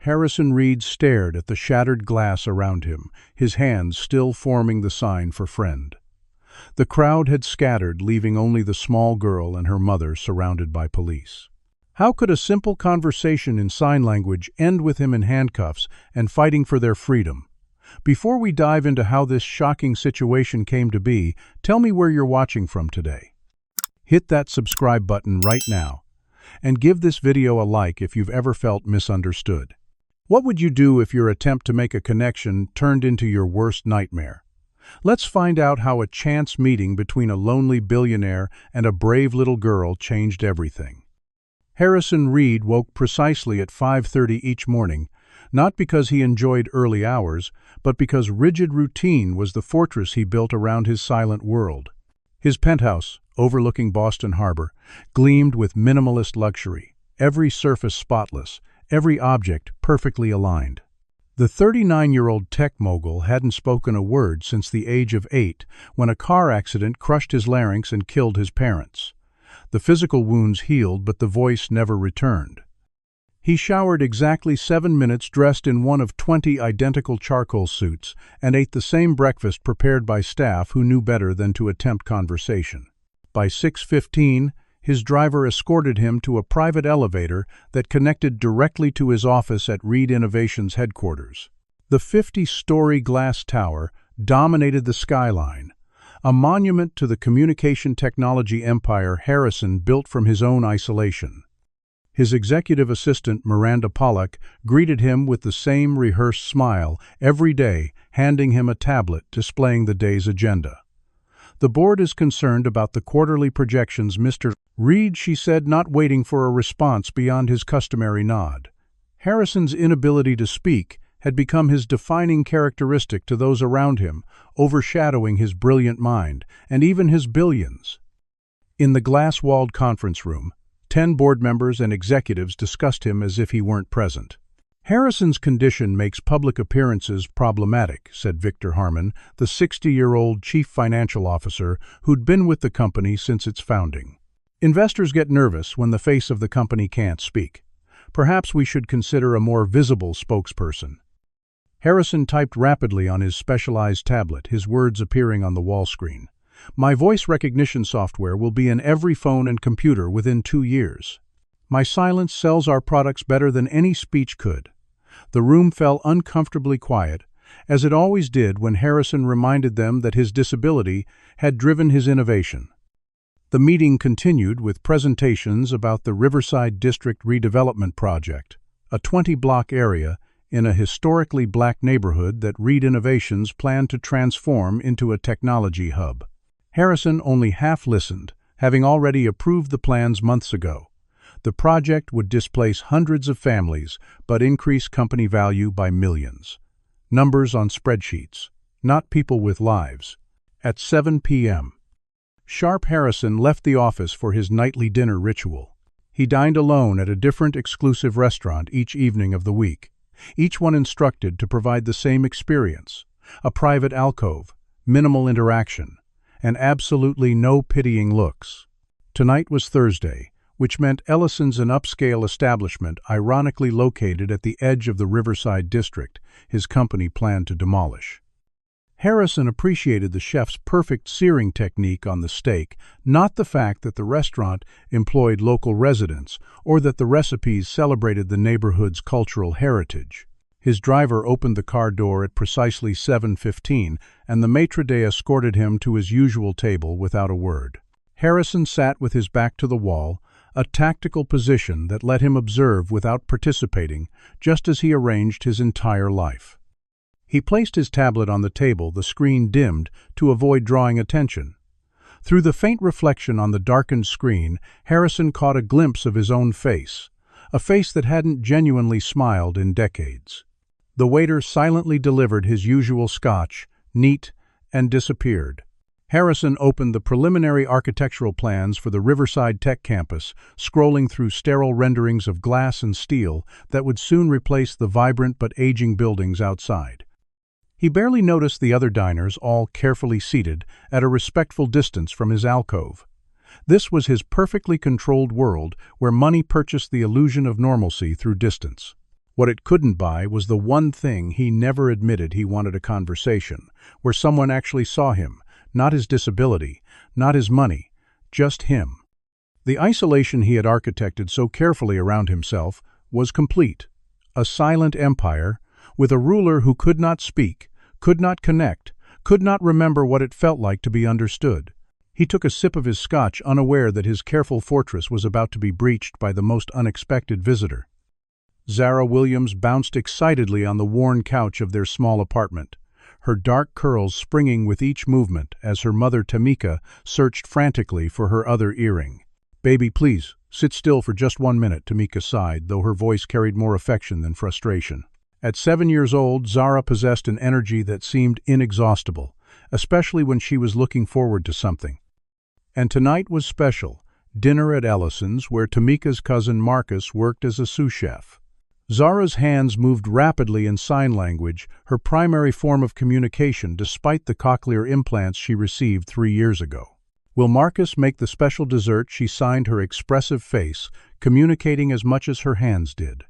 Harrison Reed stared at the shattered glass around him, his hands still forming the sign for friend. The crowd had scattered, leaving only the small girl and her mother surrounded by police. How could a simple conversation in sign language end with him in handcuffs and fighting for their freedom? Before we dive into how this shocking situation came to be, tell me where you're watching from today. Hit that subscribe button right now, and give this video a like if you've ever felt misunderstood. What would you do if your attempt to make a connection turned into your worst nightmare? Let's find out how a chance meeting between a lonely billionaire and a brave little girl changed everything. Harrison Reed woke precisely at 5:30 each morning, not because he enjoyed early hours, but because rigid routine was the fortress he built around his silent world. His penthouse, overlooking Boston Harbor, gleamed with minimalist luxury, every surface spotless, every object perfectly aligned. The 39-year-old tech mogul hadn't spoken a word since the age of 8, when a car accident crushed his larynx and killed his parents. The physical wounds healed, but the voice never returned. He showered exactly 7 minutes dressed in one of 20 identical charcoal suits and ate the same breakfast prepared by staff who knew better than to attempt conversation. By 6:15, his driver escorted him to a private elevator that connected directly to his office at Reed Innovations headquarters. The 50-story glass tower dominated the skyline, a monument to the communication technology empire Harrison built from his own isolation. His executive assistant, Miranda Pollock, greeted him with the same rehearsed smile every day, handing him a tablet displaying the day's agenda. "The board is concerned about the quarterly projections, Mr. Reed," she said, not waiting for a response beyond his customary nod. Harrison's inability to speak had become his defining characteristic to those around him, overshadowing his brilliant mind and even his billions. In the glass-walled conference room, 10 board members and executives discussed him as if he weren't present. "Harrison's condition makes public appearances problematic," said Victor Harmon, the 60-year-old chief financial officer who'd been with the company since its founding. "Investors get nervous when the face of the company can't speak. Perhaps we should consider a more visible spokesperson." Harrison typed rapidly on his specialized tablet, his words appearing on the wall screen. "My voice recognition software will be in every phone and computer within 2 years. My silence sells our products better than any speech could." The room fell uncomfortably quiet, as it always did when Harrison reminded them that his disability had driven his innovation. The meeting continued with presentations about the Riverside District Redevelopment Project, a 20-block area in a historically black neighborhood that Reed Innovations planned to transform into a technology hub. Harrison only half listened, having already approved the plans months ago. The project would displace hundreds of families, but increase company value by millions. Numbers on spreadsheets, not people with lives. At 7 p.m. sharp, Harrison left the office for his nightly dinner ritual. He dined alone at a different exclusive restaurant each evening of the week, each one instructed to provide the same experience: a private alcove, minimal interaction, and absolutely no pitying looks. Tonight was Thursday, which meant Ellison's, an upscale establishment ironically located at the edge of the Riverside District, his company planned to demolish. Harrison appreciated the chef's perfect searing technique on the steak, not the fact that the restaurant employed local residents or that the recipes celebrated the neighborhood's cultural heritage. His driver opened the car door at precisely 7:15, and the maitre d' escorted him to his usual table without a word. Harrison sat with his back to the wall, a tactical position that let him observe without participating, just as he arranged his entire life. He placed his tablet on the table, the screen dimmed, to avoid drawing attention. Through the faint reflection on the darkened screen, Harrison caught a glimpse of his own face, a face that hadn't genuinely smiled in decades. The waiter silently delivered his usual scotch, neat, and disappeared. Harrison opened the preliminary architectural plans for the Riverside Tech Campus, scrolling through sterile renderings of glass and steel that would soon replace the vibrant but aging buildings outside. He barely noticed the other diners, all carefully seated, at a respectful distance from his alcove. This was his perfectly controlled world where money purchased the illusion of normalcy through distance. What it couldn't buy was the one thing he never admitted he wanted: a conversation, where someone actually saw him, not his disability, not his money, just him. The isolation he had architected so carefully around himself was complete. A silent empire, with a ruler who could not speak, could not connect, could not remember what it felt like to be understood. He took a sip of his scotch, unaware that his careful fortress was about to be breached by the most unexpected visitor. Zara Williams bounced excitedly on the worn couch of their small apartment, her dark curls springing with each movement as her mother Tamika searched frantically for her other earring. "Baby, please, sit still for just 1 minute," Tamika sighed, though her voice carried more affection than frustration. At 7 years old, Zara possessed an energy that seemed inexhaustible, especially when she was looking forward to something. And tonight was special: dinner at Ellison's, where Tamika's cousin Marcus worked as a sous chef. Zara's hands moved rapidly in sign language, her primary form of communication despite the cochlear implants she received 3 years ago. "Will Marcus make the special dessert?" She signed her expressive face, communicating as much as her hands did.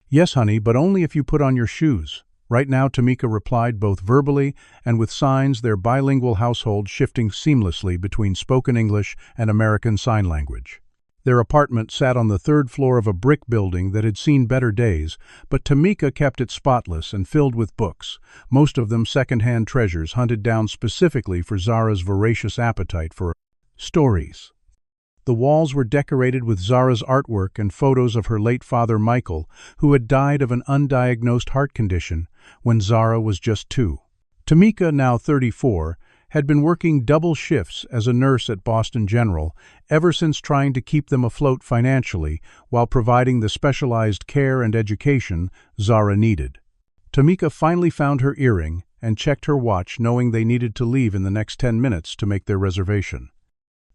"Yes, honey, but only if you put on your shoes." "Right now," Tamika replied, both verbally and with signs, their bilingual household shifting seamlessly between spoken English and American Sign Language. Their apartment sat on the 3rd floor of a brick building that had seen better days, but Tamika kept it spotless and filled with books, most of them second-hand treasures hunted down specifically for Zara's voracious appetite for stories. The walls were decorated with Zara's artwork and photos of her late father Michael, who had died of an undiagnosed heart condition when Zara was just 2. Tamika, now 34, had been working double shifts as a nurse at Boston General ever since, trying to keep them afloat financially while providing the specialized care and education Zara needed. Tamika finally found her earring and checked her watch, knowing they needed to leave in the next 10 minutes to make their reservation.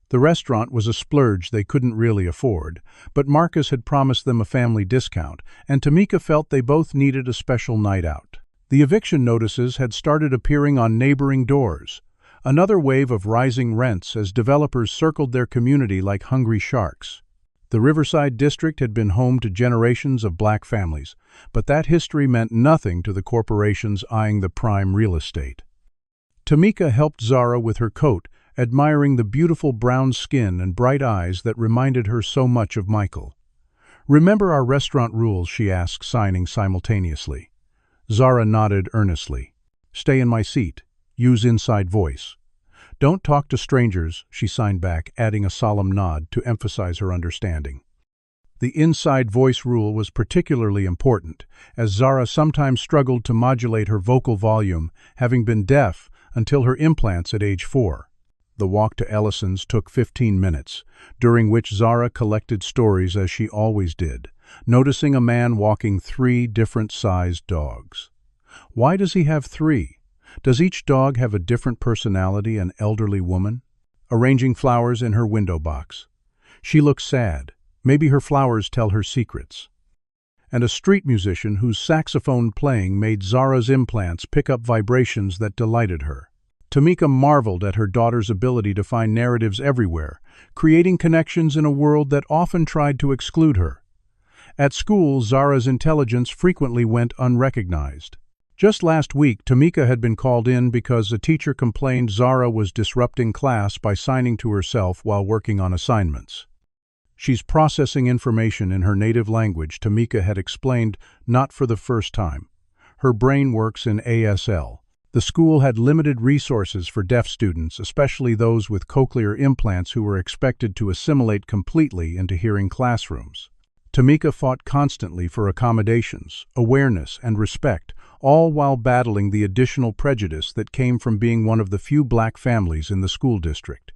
The restaurant was a splurge they couldn't really afford, but Marcus had promised them a family discount, and Tamika felt they both needed a special night out. The eviction notices had started appearing on neighboring doors, another wave of rising rents as developers circled their community like hungry sharks. The Riverside district had been home to generations of black families, but that history meant nothing to the corporations eyeing the prime real estate. Tamika helped Zara with her coat, admiring the beautiful brown skin and bright eyes that reminded her so much of Michael. "Remember our restaurant rules?" she asked, signing simultaneously. Zara nodded earnestly. "Stay in my seat. Use inside voice. Don't talk to strangers," she signed back, adding a solemn nod to emphasize her understanding. The inside voice rule was particularly important, as Zara sometimes struggled to modulate her vocal volume, having been deaf until her implants at age 4. The walk to Ellison's took 15 minutes, during which Zara collected stories as she always did, noticing a man walking 3 different-sized dogs. Why does he have 3? Does each dog have a different personality? An elderly woman, arranging flowers in her window box. She looks sad. Maybe her flowers tell her secrets. And a street musician whose saxophone playing made Zara's implants pick up vibrations that delighted her. Tamika marveled at her daughter's ability to find narratives everywhere, creating connections in a world that often tried to exclude her. At school, Zara's intelligence frequently went unrecognized. Just last week, Tamika had been called in because a teacher complained Zara was disrupting class by signing to herself while working on assignments. "She's processing information in her native language," Tamika had explained, not for the first time. "Her brain works in ASL." The school had limited resources for deaf students, especially those with cochlear implants who were expected to assimilate completely into hearing classrooms. Tamika fought constantly for accommodations, awareness, and respect, all while battling the additional prejudice that came from being one of the few black families in the school district.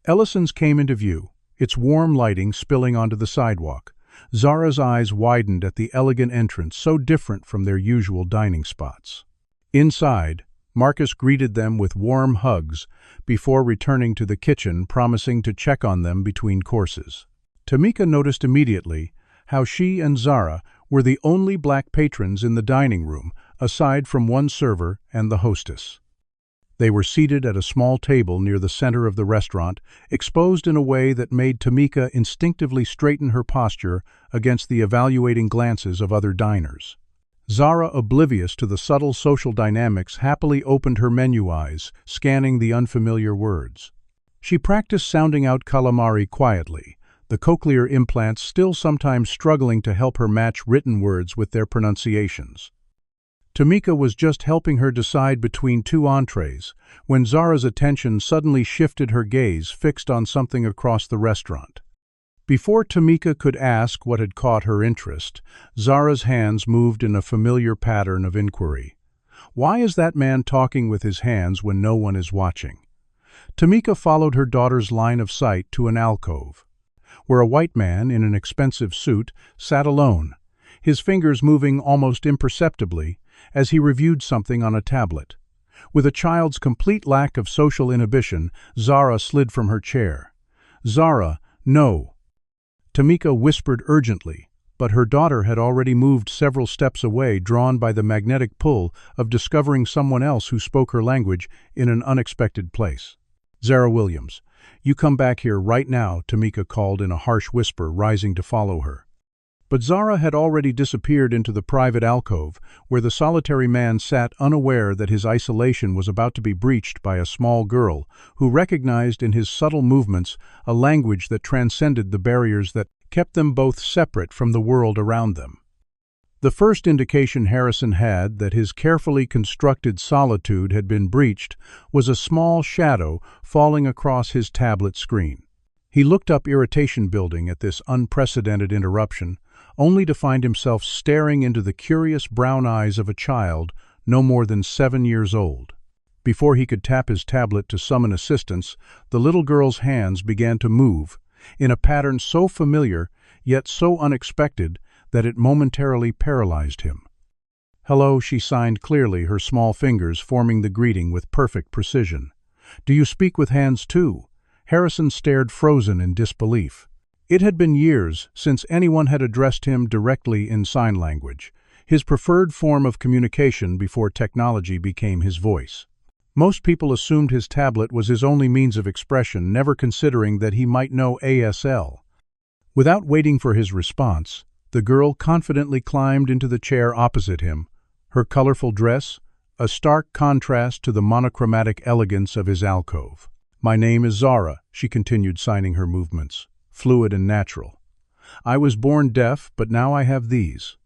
Ellison's came into view, its warm lighting spilling onto the sidewalk. Zara's eyes widened at the elegant entrance, so different from their usual dining spots. Inside, Marcus greeted them with warm hugs before returning to the kitchen, promising to check on them between courses. Tamika noticed immediately how she and Zara were the only black patrons in the dining room, aside from one server and the hostess. They were seated at a small table near the center of the restaurant, exposed in a way that made Tamika instinctively straighten her posture against the evaluating glances of other diners. Zara, oblivious to the subtle social dynamics, happily opened her menu eyes, scanning the unfamiliar words. She practiced sounding out calamari quietly, the cochlear implants still sometimes struggling to help her match written words with their pronunciations. Tamika was just helping her decide between two entrees when Zara's attention suddenly shifted, her gaze fixed on something across the restaurant. Before Tamika could ask what had caught her interest, Zara's hands moved in a familiar pattern of inquiry. Why is that man talking with his hands when no one is watching? Tamika followed her daughter's line of sight to an alcove, where a white man in an expensive suit sat alone, his fingers moving almost imperceptibly as he reviewed something on a tablet. With a child's complete lack of social inhibition, Zara slid from her chair. "Zara, no!" Tamika whispered urgently, but her daughter had already moved several steps away, drawn by the magnetic pull of discovering someone else who spoke her language in an unexpected place. "Zara Williams, you come back here right now," Tamika called in a harsh whisper, rising to follow her. But Zara had already disappeared into the private alcove, where the solitary man sat, unaware that his isolation was about to be breached by a small girl who recognized in his subtle movements a language that transcended the barriers that kept them both separate from the world around them. The first indication Harrison had that his carefully constructed solitude had been breached was a small shadow falling across his tablet screen. He looked up, irritation building at this unprecedented interruption, only to find himself staring into the curious brown eyes of a child no more than 7 years old. Before he could tap his tablet to summon assistance, the little girl's hands began to move, in a pattern so familiar yet so unexpected that it momentarily paralyzed him. "Hello," she signed clearly, her small fingers forming the greeting with perfect precision. "Do you speak with hands too?" Harrison stared, frozen in disbelief. It had been years since anyone had addressed him directly in sign language, his preferred form of communication before technology became his voice. Most people assumed his tablet was his only means of expression, never considering that he might know ASL. Without waiting for his response, the girl confidently climbed into the chair opposite him, her colorful dress a stark contrast to the monochromatic elegance of his alcove. "My name is Zara," she continued, signing her movements, fluid and natural. "I was born deaf, but now I have these."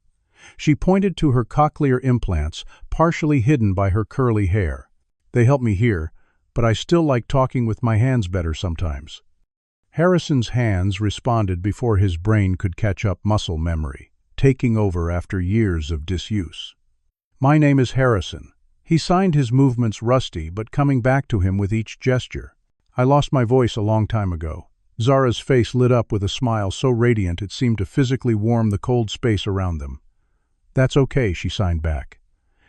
She pointed to her cochlear implants, partially hidden by her curly hair. "They help me hear, but I still like talking with my hands better sometimes." Harrison's hands responded before his brain could catch up, muscle memory, taking over after years of disuse. "My name is Harrison." He signed, his movements rusty but coming back to him with each gesture. "I lost my voice a long time ago." Zara's face lit up with a smile so radiant it seemed to physically warm the cold space around them. "That's okay," she signed back.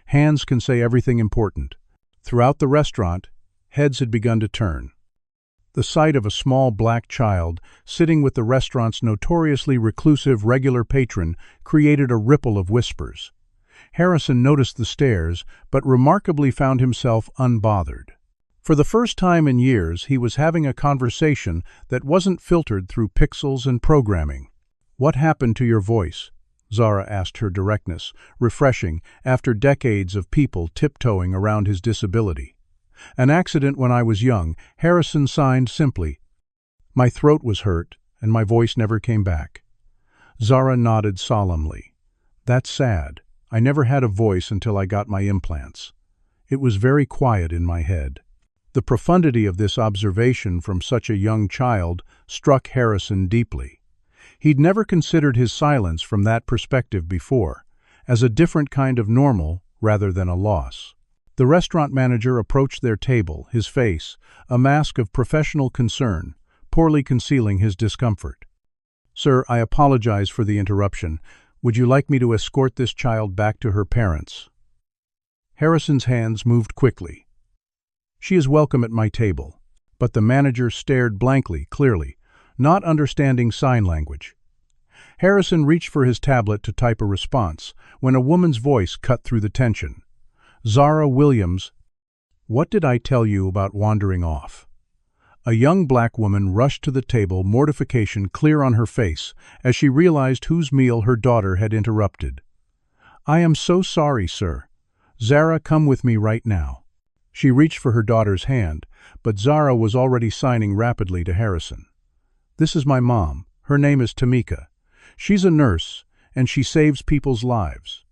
"Hands can say everything important." Throughout the restaurant, heads had begun to turn. The sight of a small black child sitting with the restaurant's notoriously reclusive regular patron created a ripple of whispers. Harrison noticed the stares, but remarkably found himself unbothered. For the first time in years, he was having a conversation that wasn't filtered through pixels and programming. "What happened to your voice?" Zara asked, her directness refreshing after decades of people tiptoeing around his disability. "An accident when I was young," Harrison signed simply. "My throat was hurt, and my voice never came back." Zara nodded solemnly. "That's sad. I never had a voice until I got my implants. It was very quiet in my head." The profundity of this observation from such a young child struck Harrison deeply. He'd never considered his silence from that perspective before, as a different kind of normal rather than a loss. The restaurant manager approached their table, his face a mask of professional concern, poorly concealing his discomfort. "Sir, I apologize for the interruption. Would you like me to escort this child back to her parents?" Harrison's hands moved quickly. "She is welcome at my table." But the manager stared blankly, clearly not understanding sign language. Harrison reached for his tablet to type a response when a woman's voice cut through the tension. "Zara Williams, what did I tell you about wandering off?" A young black woman rushed to the table, mortification clear on her face as she realized whose meal her daughter had interrupted. "I am so sorry, sir. Zara, come with me right now." She reached for her daughter's hand, but Zara was already signing rapidly to Harrison. "This is my mom. Her name is Tamika. She's a nurse, and she saves people's lives."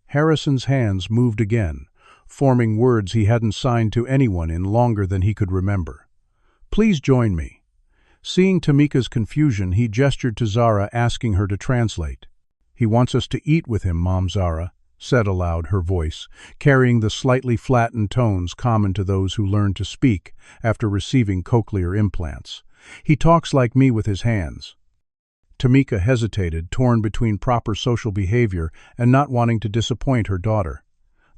Harrison's hands moved again, forming words he hadn't signed to anyone in longer than he could remember. "Please join me." Seeing Tamika's confusion, he gestured to Zara, asking her to translate. "He wants us to eat with him, Mom." Zara said aloud, her voice carrying the slightly flattened tones common to those who learn to speak after receiving cochlear implants. "He talks like me with his hands." Tamika hesitated, torn between proper social behavior and not wanting to disappoint her daughter.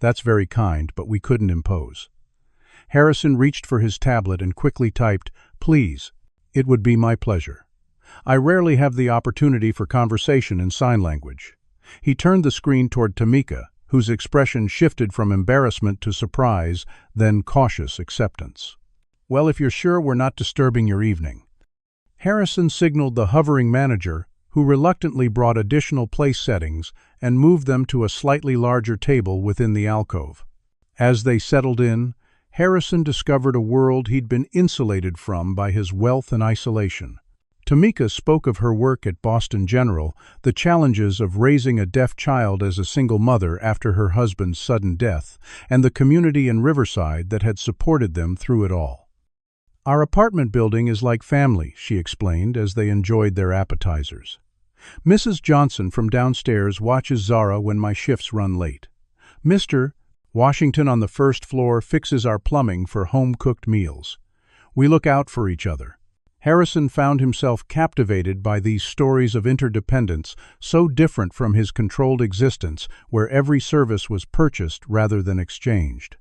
"That's very kind, but we couldn't impose." Harrison reached for his tablet and quickly typed, "Please, it would be my pleasure. I rarely have the opportunity for conversation in sign language." He turned the screen toward Tamika, whose expression shifted from embarrassment to surprise, then cautious acceptance. "Well, if you're sure we're not disturbing your evening." Harrison signaled the hovering manager, who reluctantly brought additional place settings and moved them to a slightly larger table within the alcove. As they settled in, Harrison discovered a world he'd been insulated from by his wealth and isolation. Tamika spoke of her work at Boston General, the challenges of raising a deaf child as a single mother after her husband's sudden death, and the community in Riverside that had supported them through it all. "Our apartment building is like family," she explained as they enjoyed their appetizers. "Mrs. Johnson from downstairs watches Zara when my shifts run late. Mr. Washington on the first floor fixes our plumbing for home-cooked meals. We look out for each other." Harrison found himself captivated by these stories of interdependence, so different from his controlled existence where every service was purchased rather than exchanged.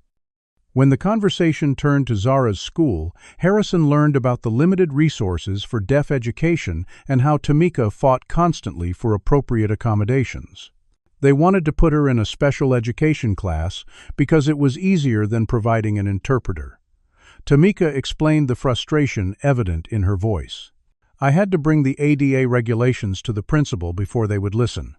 When the conversation turned to Zara's school, Harrison learned about the limited resources for deaf education and how Tamika fought constantly for appropriate accommodations. They wanted to put her in a special education class because it was easier than providing an interpreter. Tamika explained the frustration evident in her voice. "I had to bring the ADA regulations to the principal before they would listen."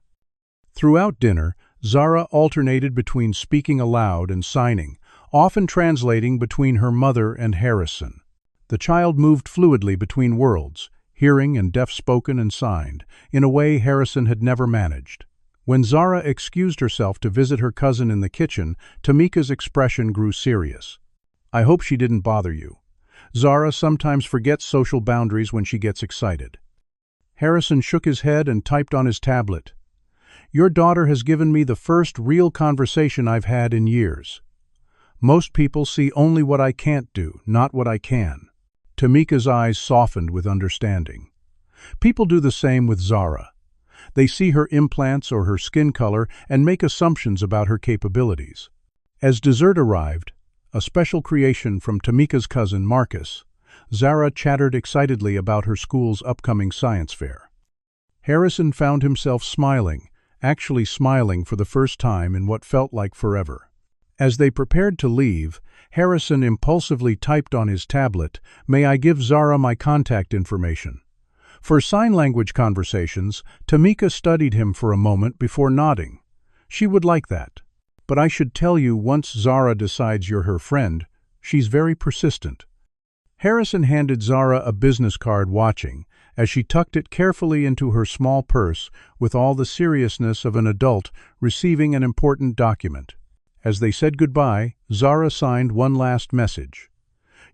Throughout dinner, Zara alternated between speaking aloud and signing, often translating between her mother and Harrison. The child moved fluidly between worlds, hearing and deaf spoken and signed, in a way Harrison had never managed. When Zara excused herself to visit her cousin in the kitchen, Tamika's expression grew serious. "I hope she didn't bother you. Zara sometimes forgets social boundaries when she gets excited." Harrison shook his head and typed on his tablet. "Your daughter has given me the first real conversation I've had in years. Most people see only what I can't do, not what I can." Tamika's eyes softened with understanding. People do the same with Zara. They see her implants or her skin color and make assumptions about her capabilities. As dessert arrived, a special creation from Tamika's cousin Marcus, Zara chattered excitedly about her school's upcoming science fair. Harrison found himself smiling, actually smiling for the first time in what felt like forever. As they prepared to leave, Harrison impulsively typed on his tablet, "May I give Zara my contact information?" For sign language conversations, Tamika studied him for a moment before nodding. "She would like that. But I should tell you, once Zara decides you're her friend, she's very persistent." Harrison handed Zara a business card, watching as she tucked it carefully into her small purse with all the seriousness of an adult receiving an important document. As they said goodbye, Zara signed one last message.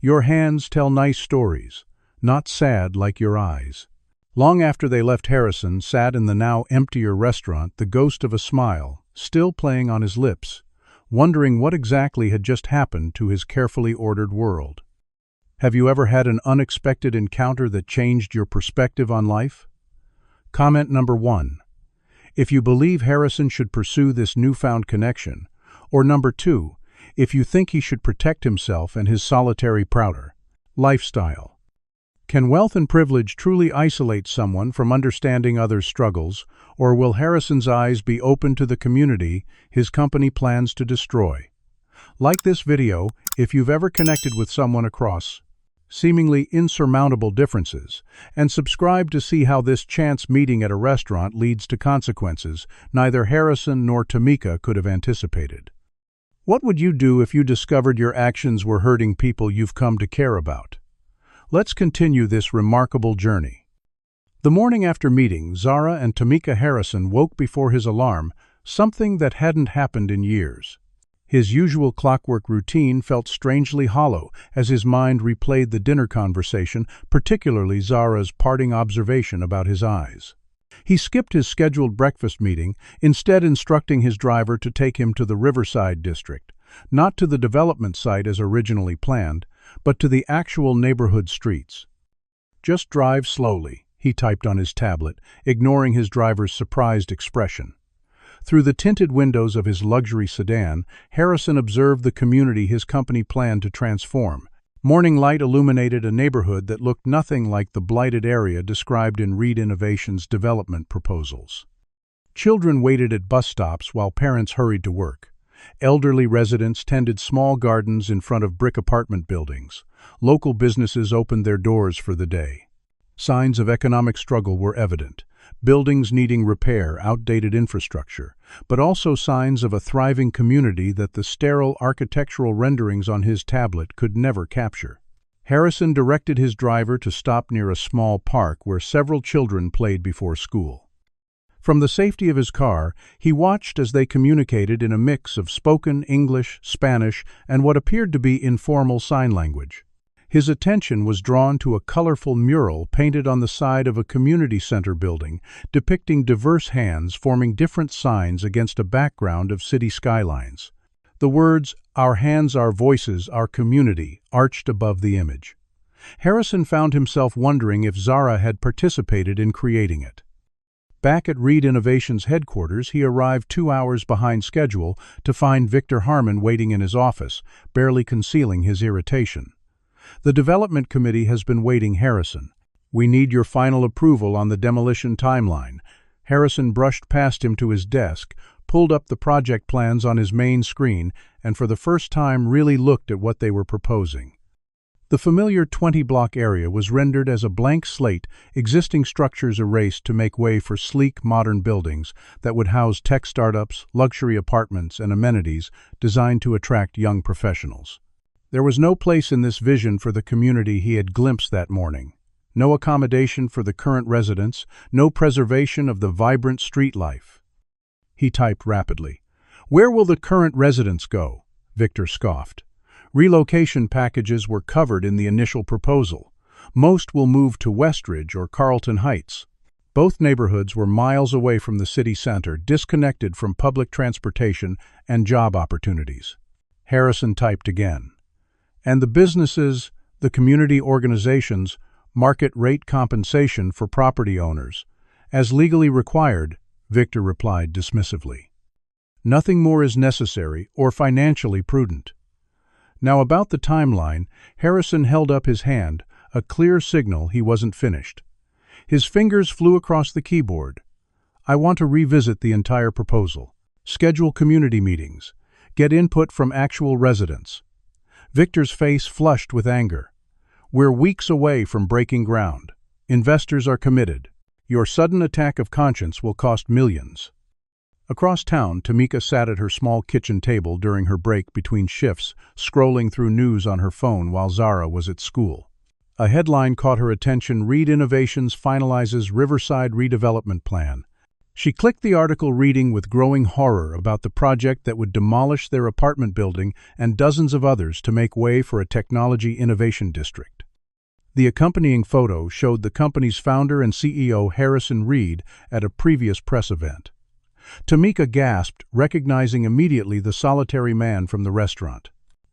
"Your hands tell nice stories, not sad like your eyes." Long after they left, Harrison sat in the now emptier restaurant, the ghost of a smile still playing on his lips, wondering what exactly had just happened to his carefully ordered world. Have you ever had an unexpected encounter that changed your perspective on life? Comment number 1. If you believe Harrison should pursue this newfound connection, or number 2, if you think he should protect himself and his solitary prouder lifestyle. Can wealth and privilege truly isolate someone from understanding others' struggles, or will Harrison's eyes be open to the community his company plans to destroy? Like this video if you've ever connected with someone across seemingly insurmountable differences, and subscribe to see how this chance meeting at a restaurant leads to consequences neither Harrison nor Tamika could have anticipated. What would you do if you discovered your actions were hurting people you've come to care about? Let's continue this remarkable journey. The morning after meeting, Zara and Tamika Harrison woke before his alarm, something that hadn't happened in years. His usual clockwork routine felt strangely hollow as his mind replayed the dinner conversation, particularly Zara's parting observation about his eyes. He skipped his scheduled breakfast meeting, instead instructing his driver to take him to the Riverside district, not to the development site as originally planned, but to the actual neighborhood streets. "Just drive slowly," he typed on his tablet, ignoring his driver's surprised expression. Through the tinted windows of his luxury sedan, Harrison observed the community his company planned to transform. Morning light illuminated a neighborhood that looked nothing like the blighted area described in Reed Innovation's development proposals. Children waited at bus stops while parents hurried to work. Elderly residents tended small gardens in front of brick apartment buildings. Local businesses opened their doors for the day. Signs of economic struggle were evident. Buildings needing repair, outdated infrastructure, but also signs of a thriving community that the sterile architectural renderings on his tablet could never capture. Harrison directed his driver to stop near a small park where several children played before school. From the safety of his car, he watched as they communicated in a mix of spoken English, Spanish, and what appeared to be informal sign language. His attention was drawn to a colorful mural painted on the side of a community center building, depicting diverse hands forming different signs against a background of city skylines. The words, "Our hands, our voices, our community," arched above the image. Harrison found himself wondering if Zara had participated in creating it. Back at Reed Innovation's headquarters, he arrived 2 hours behind schedule to find Victor Harmon waiting in his office, barely concealing his irritation. "The development committee has been waiting, Harrison. We need your final approval on the demolition timeline." Harrison brushed past him to his desk, pulled up the project plans on his main screen, and for the first time really looked at what they were proposing. The familiar 20-block area was rendered as a blank slate, existing structures erased to make way for sleek, modern buildings that would house tech startups, luxury apartments, and amenities designed to attract young professionals. There was no place in this vision for the community he had glimpsed that morning. No accommodation for the current residents, no preservation of the vibrant street life. He typed rapidly. "Where will the current residents go?" Victor scoffed. "Relocation packages were covered in the initial proposal. Most will move to Westridge or Carlton Heights." Both neighborhoods were miles away from the city center, disconnected from public transportation and job opportunities. Harrison typed again. "And the businesses, the community organizations, market rate compensation for property owners, as legally required," Victor replied dismissively. "Nothing more is necessary or financially prudent." Now about the timeline, Harrison held up his hand, a clear signal he wasn't finished. His fingers flew across the keyboard. "I want to revisit the entire proposal. Schedule community meetings. Get input from actual residents." Victor's face flushed with anger. "We're weeks away from breaking ground. Investors are committed. Your sudden attack of conscience will cost millions." Across town, Tamika sat at her small kitchen table during her break between shifts, scrolling through news on her phone while Zara was at school. A headline caught her attention: "Reed Innovations finalizes Riverside redevelopment plan." She clicked the article, reading with growing horror about the project that would demolish their apartment building and dozens of others to make way for a technology innovation district. The accompanying photo showed the company's founder and CEO Harrison Reed at a previous press event. Tamika gasped, recognizing immediately the solitary man from the restaurant.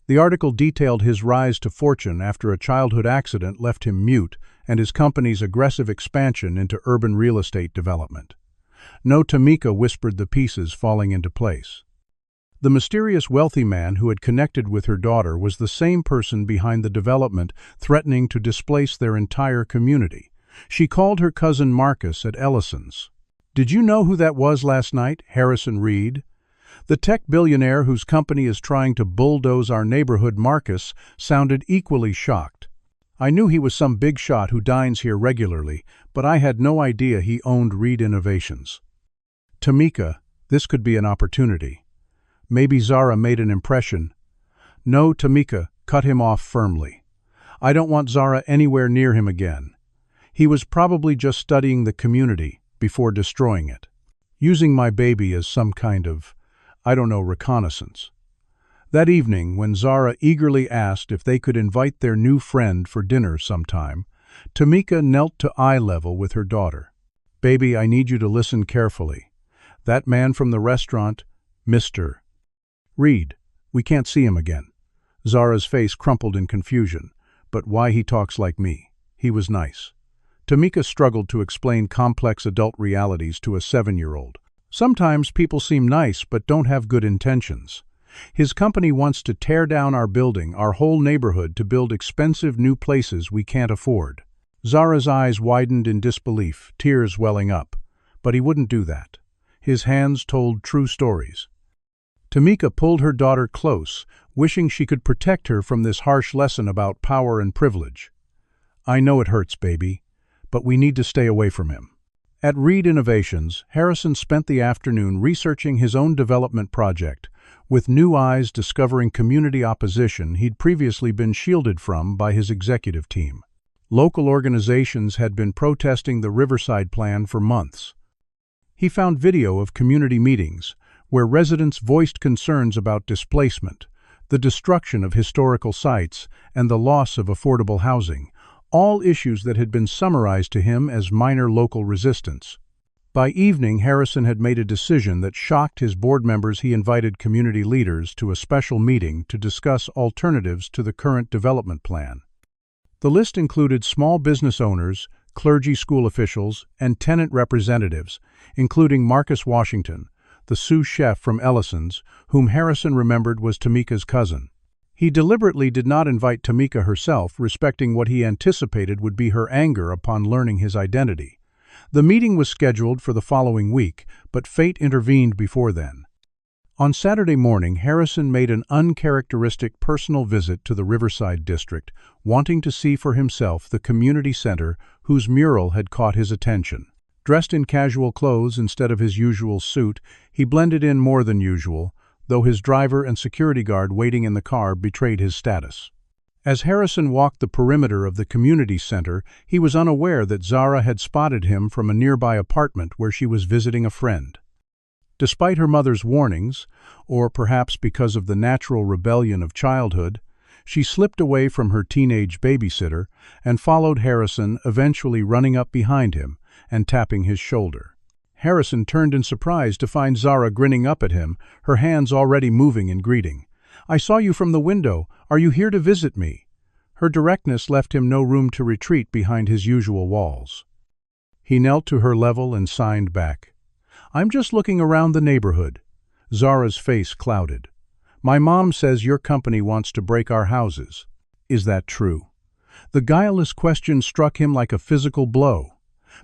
The article detailed his rise to fortune after a childhood accident left him mute, and his company's aggressive expansion into urban real estate development. "No," Tamika whispered, the pieces falling into place. The mysterious wealthy man who had connected with her daughter was the same person behind the development, threatening to displace their entire community. She called her cousin Marcus at Ellison's. "Did you know who that was last night? Harrison Reed. The tech billionaire whose company is trying to bulldoze our neighborhood." Marcus sounded equally shocked. I knew he was some big shot who dines here regularly, but I had no idea he owned Reed Innovations. Tamika, this could be an opportunity. Maybe Zara made an impression. No, Tamika cut him off firmly. I don't want Zara anywhere near him again. He was probably just studying the community before destroying it. Using my baby as some kind of, reconnaissance. That evening, when Zara eagerly asked if they could invite their new friend for dinner sometime, Tamika knelt to eye level with her daughter. Baby, I need you to listen carefully. That man from the restaurant, Mr. Reed, we can't see him again. Zara's face crumpled in confusion. But why he talks like me? He was nice. Tamika struggled to explain complex adult realities to a 7-year-old. Sometimes people seem nice but don't have good intentions. His company wants to tear down our building, our whole neighborhood, to build expensive new places we can't afford. Zara's eyes widened in disbelief, tears welling up. But he wouldn't do that. His hands told true stories. Tamika pulled her daughter close, wishing she could protect her from this harsh lesson about power and privilege. I know it hurts, baby, but we need to stay away from him. At Reed Innovations, Harrison spent the afternoon researching his own development project, with new eyes discovering community opposition he'd previously been shielded from by his executive team. Local organizations had been protesting the Riverside plan for months. He found video of community meetings, where residents voiced concerns about displacement, the destruction of historical sites, and the loss of affordable housing, all issues that had been summarized to him as minor local resistance. By evening, Harrison had made a decision that shocked his board members. He invited community leaders to a special meeting to discuss alternatives to the current development plan. The list included small business owners, clergy school officials, and tenant representatives, including Marcus Washington, the sous chef from Ellison's, whom Harrison remembered was Tamika's cousin. He deliberately did not invite Tamika herself, respecting what he anticipated would be her anger upon learning his identity. The meeting was scheduled for the following week, but fate intervened before then. On Saturday morning, Harrison made an uncharacteristic personal visit to the Riverside district, wanting to see for himself the community center whose mural had caught his attention. Dressed in casual clothes instead of his usual suit, he blended in more than usual, though his driver and security guard waiting in the car betrayed his status. As Harrison walked the perimeter of the community center, he was unaware that Zara had spotted him from a nearby apartment where she was visiting a friend. Despite her mother's warnings, or perhaps because of the natural rebellion of childhood, she slipped away from her teenage babysitter and followed Harrison, eventually running up behind him and tapping his shoulder. Harrison turned in surprise to find Zara grinning up at him, her hands already moving in greeting. "I saw you from the window. Are you here to visit me?" Her directness left him no room to retreat behind his usual walls. He knelt to her level and signed back. "I'm just looking around the neighborhood." Zara's face clouded. "My mom says your company wants to break our houses. Is that true?" The guileless question struck him like a physical blow.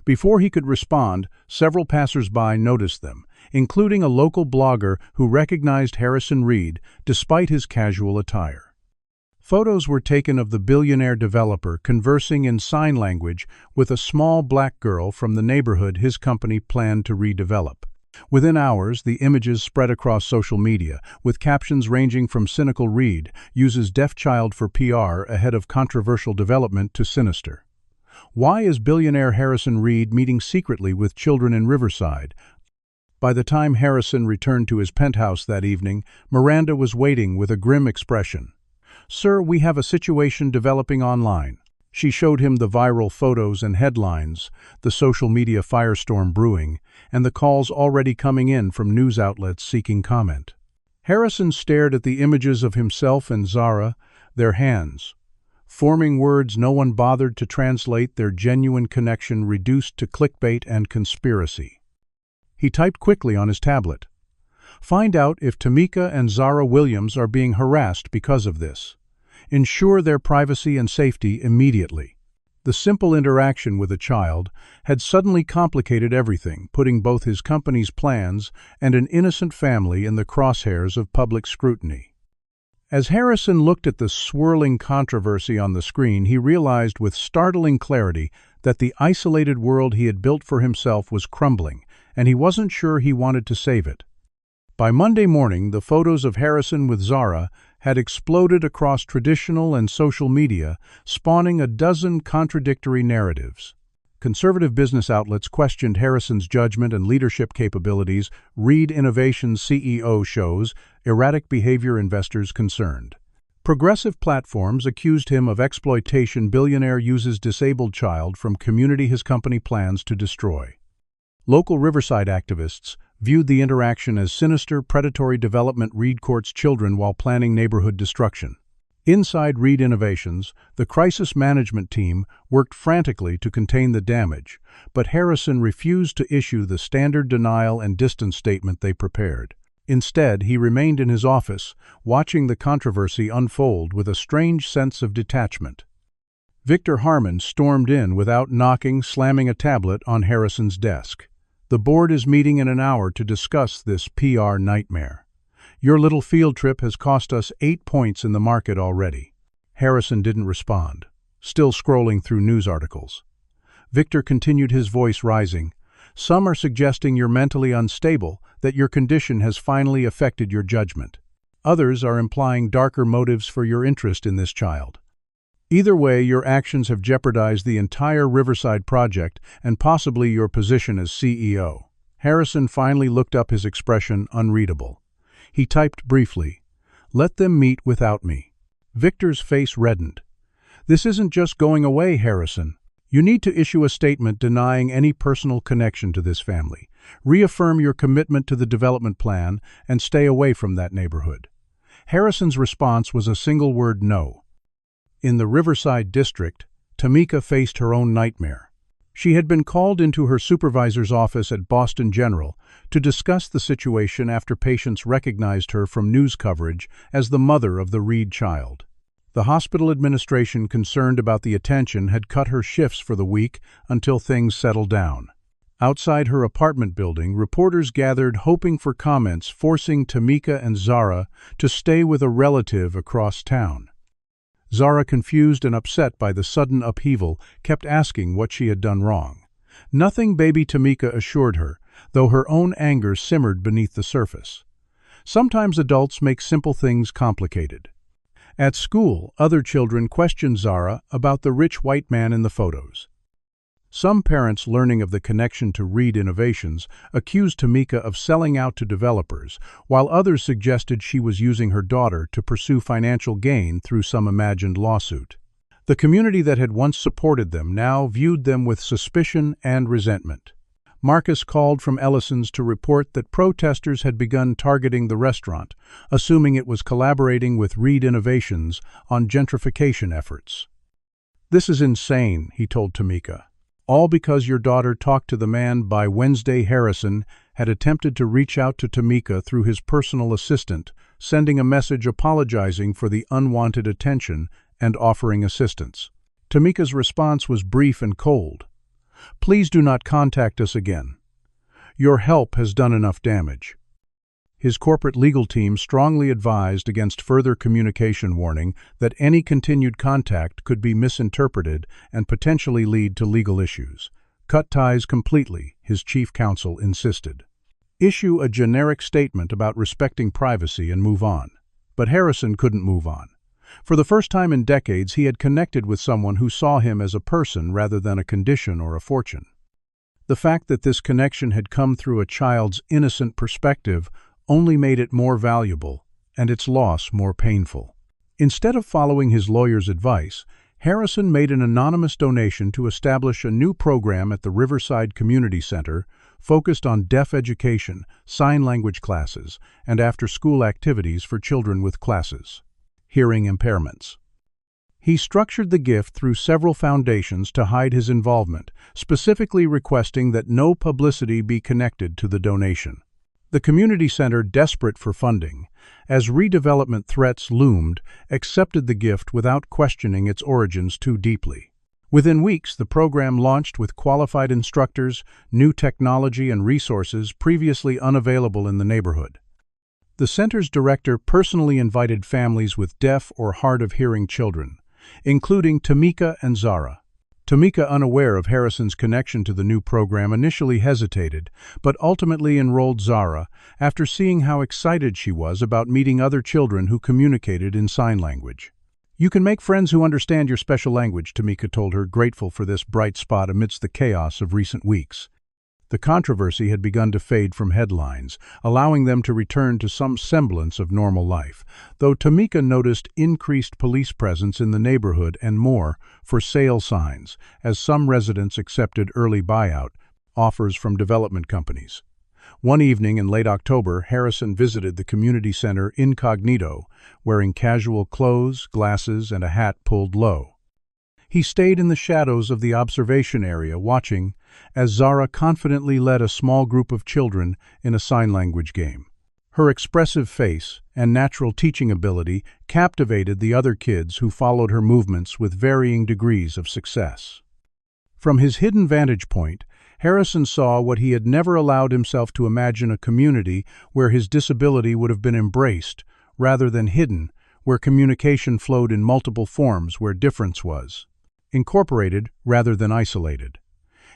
Before he could respond, several passers-by noticed them, including a local blogger who recognized Harrison Reed despite his casual attire. Photos were taken of the billionaire developer conversing in sign language with a small black girl from the neighborhood his company planned to redevelop. Within hours, the images spread across social media, with captions ranging from cynical "Reed uses deaf child for PR ahead of controversial development" to sinister. Why is billionaire Harrison Reed meeting secretly with children in Riverside? By the time Harrison returned to his penthouse that evening, Miranda was waiting with a grim expression. "Sir, we have a situation developing online." She showed him the viral photos and headlines, the social media firestorm brewing, and the calls already coming in from news outlets seeking comment. Harrison stared at the images of himself and Zara, their hands, forming words no one bothered to translate, their genuine connection reduced to clickbait and conspiracy. He typed quickly on his tablet. "Find out if Tamika and Zara Williams are being harassed because of this. Ensure their privacy and safety immediately." The simple interaction with a child had suddenly complicated everything, putting both his company's plans and an innocent family in the crosshairs of public scrutiny. As Harrison looked at the swirling controversy on the screen, he realized with startling clarity that the isolated world he had built for himself was crumbling, and he wasn't sure he wanted to save it. By Monday morning, the photos of Harrison with Zara had exploded across traditional and social media, spawning a dozen contradictory narratives. Conservative business outlets questioned Harrison's judgment and leadership capabilities. Reed Innovations CEO shows erratic behavior, investors concerned. Progressive platforms accused him of exploitation. Billionaire uses disabled child from community his company plans to destroy. Local Riverside activists viewed the interaction as sinister, predatory development. Reed courts children while planning neighborhood destruction. Inside Reed Innovations, the crisis management team worked frantically to contain the damage, but Harrison refused to issue the standard denial and distance statement they prepared. Instead, he remained in his office, watching the controversy unfold with a strange sense of detachment. Victor Harmon stormed in without knocking, slamming a tablet on Harrison's desk. "The board is meeting in an hour to discuss this PR nightmare. Your little field trip has cost us 8 points in the market already." Harrison didn't respond, still scrolling through news articles. Victor continued, his voice rising. "Some are suggesting you're mentally unstable, that your condition has finally affected your judgment. Others are implying darker motives for your interest in this child. Either way, your actions have jeopardized the entire Riverside project and possibly your position as CEO." Harrison finally looked up, his expression unreadable. He typed briefly, "Let them meet without me." Victor's face reddened. "This isn't just going away, Harrison. You need to issue a statement denying any personal connection to this family. Reaffirm your commitment to the development plan and stay away from that neighborhood." Harrison's response was a single word: no. In the Riverside district, Tamika faced her own nightmare. She had been called into her supervisor's office at Boston General to discuss the situation after patients recognized her from news coverage as the mother of the Reed child. The hospital administration, concerned about the attention, had cut her shifts for the week until things settled down. Outside her apartment building, reporters gathered hoping for comments, forcing Tamika and Zara to stay with a relative across town. Zara, confused and upset by the sudden upheaval, kept asking what she had done wrong. "Nothing," baby Tamika assured her, though her own anger simmered beneath the surface. Sometimes adults make simple things complicated. At school, other children questioned Zara about the rich white man in the photos. Some parents, learning of the connection to Reed Innovations, accused Tamika of selling out to developers, while others suggested she was using her daughter to pursue financial gain through some imagined lawsuit. The community that had once supported them now viewed them with suspicion and resentment. Marcus called from Ellison's to report that protesters had begun targeting the restaurant, assuming it was collaborating with Reed Innovations on gentrification efforts. "This is insane," he told Tamika. "All because your daughter talked to the man." By Wednesday, Harrison had attempted to reach out to Tamika through his personal assistant, sending a message apologizing for the unwanted attention and offering assistance. Tamika's response was brief and cold. "Please do not contact us again. Your help has done enough damage." His corporate legal team strongly advised against further communication, warning that any continued contact could be misinterpreted and potentially lead to legal issues. "Cut ties completely," his chief counsel insisted. "Issue a generic statement about respecting privacy and move on." But Harrison couldn't move on. For the first time in decades, he had connected with someone who saw him as a person rather than a condition or a fortune. The fact that this connection had come through a child's innocent perspective only made it more valuable, and its loss more painful. Instead of following his lawyer's advice, Harrison made an anonymous donation to establish a new program at the Riverside Community Center focused on deaf education, sign language classes, and after-school activities for children with hearing impairments. He structured the gift through several foundations to hide his involvement, specifically requesting that no publicity be connected to the donation. The community center, desperate for funding, as redevelopment threats loomed, accepted the gift without questioning its origins too deeply. Within weeks, the program launched with qualified instructors, new technology, and resources previously unavailable in the neighborhood. The center's director personally invited families with deaf or hard-of-hearing children, including Tamika and Zara. Tamika, unaware of Harrison's connection to the new program, initially hesitated, but ultimately enrolled Zara after seeing how excited she was about meeting other children who communicated in sign language. "You can make friends who understand your special language," Tamika told her, grateful for this bright spot amidst the chaos of recent weeks. The controversy had begun to fade from headlines, allowing them to return to some semblance of normal life, though Tamika noticed increased police presence in the neighborhood and more for sale signs, as some residents accepted early buyout offers from development companies. One evening in late October, Harrison visited the community center incognito, wearing casual clothes, glasses, and a hat pulled low. He stayed in the shadows of the observation area, watching as Zara confidently led a small group of children in a sign language game. Her expressive face and natural teaching ability captivated the other kids who followed her movements with varying degrees of success. From his hidden vantage point, Harrison saw what he had never allowed himself to imagine: a community where his disability would have been embraced, rather than hidden, where communication flowed in multiple forms, where difference was incorporated rather than isolated.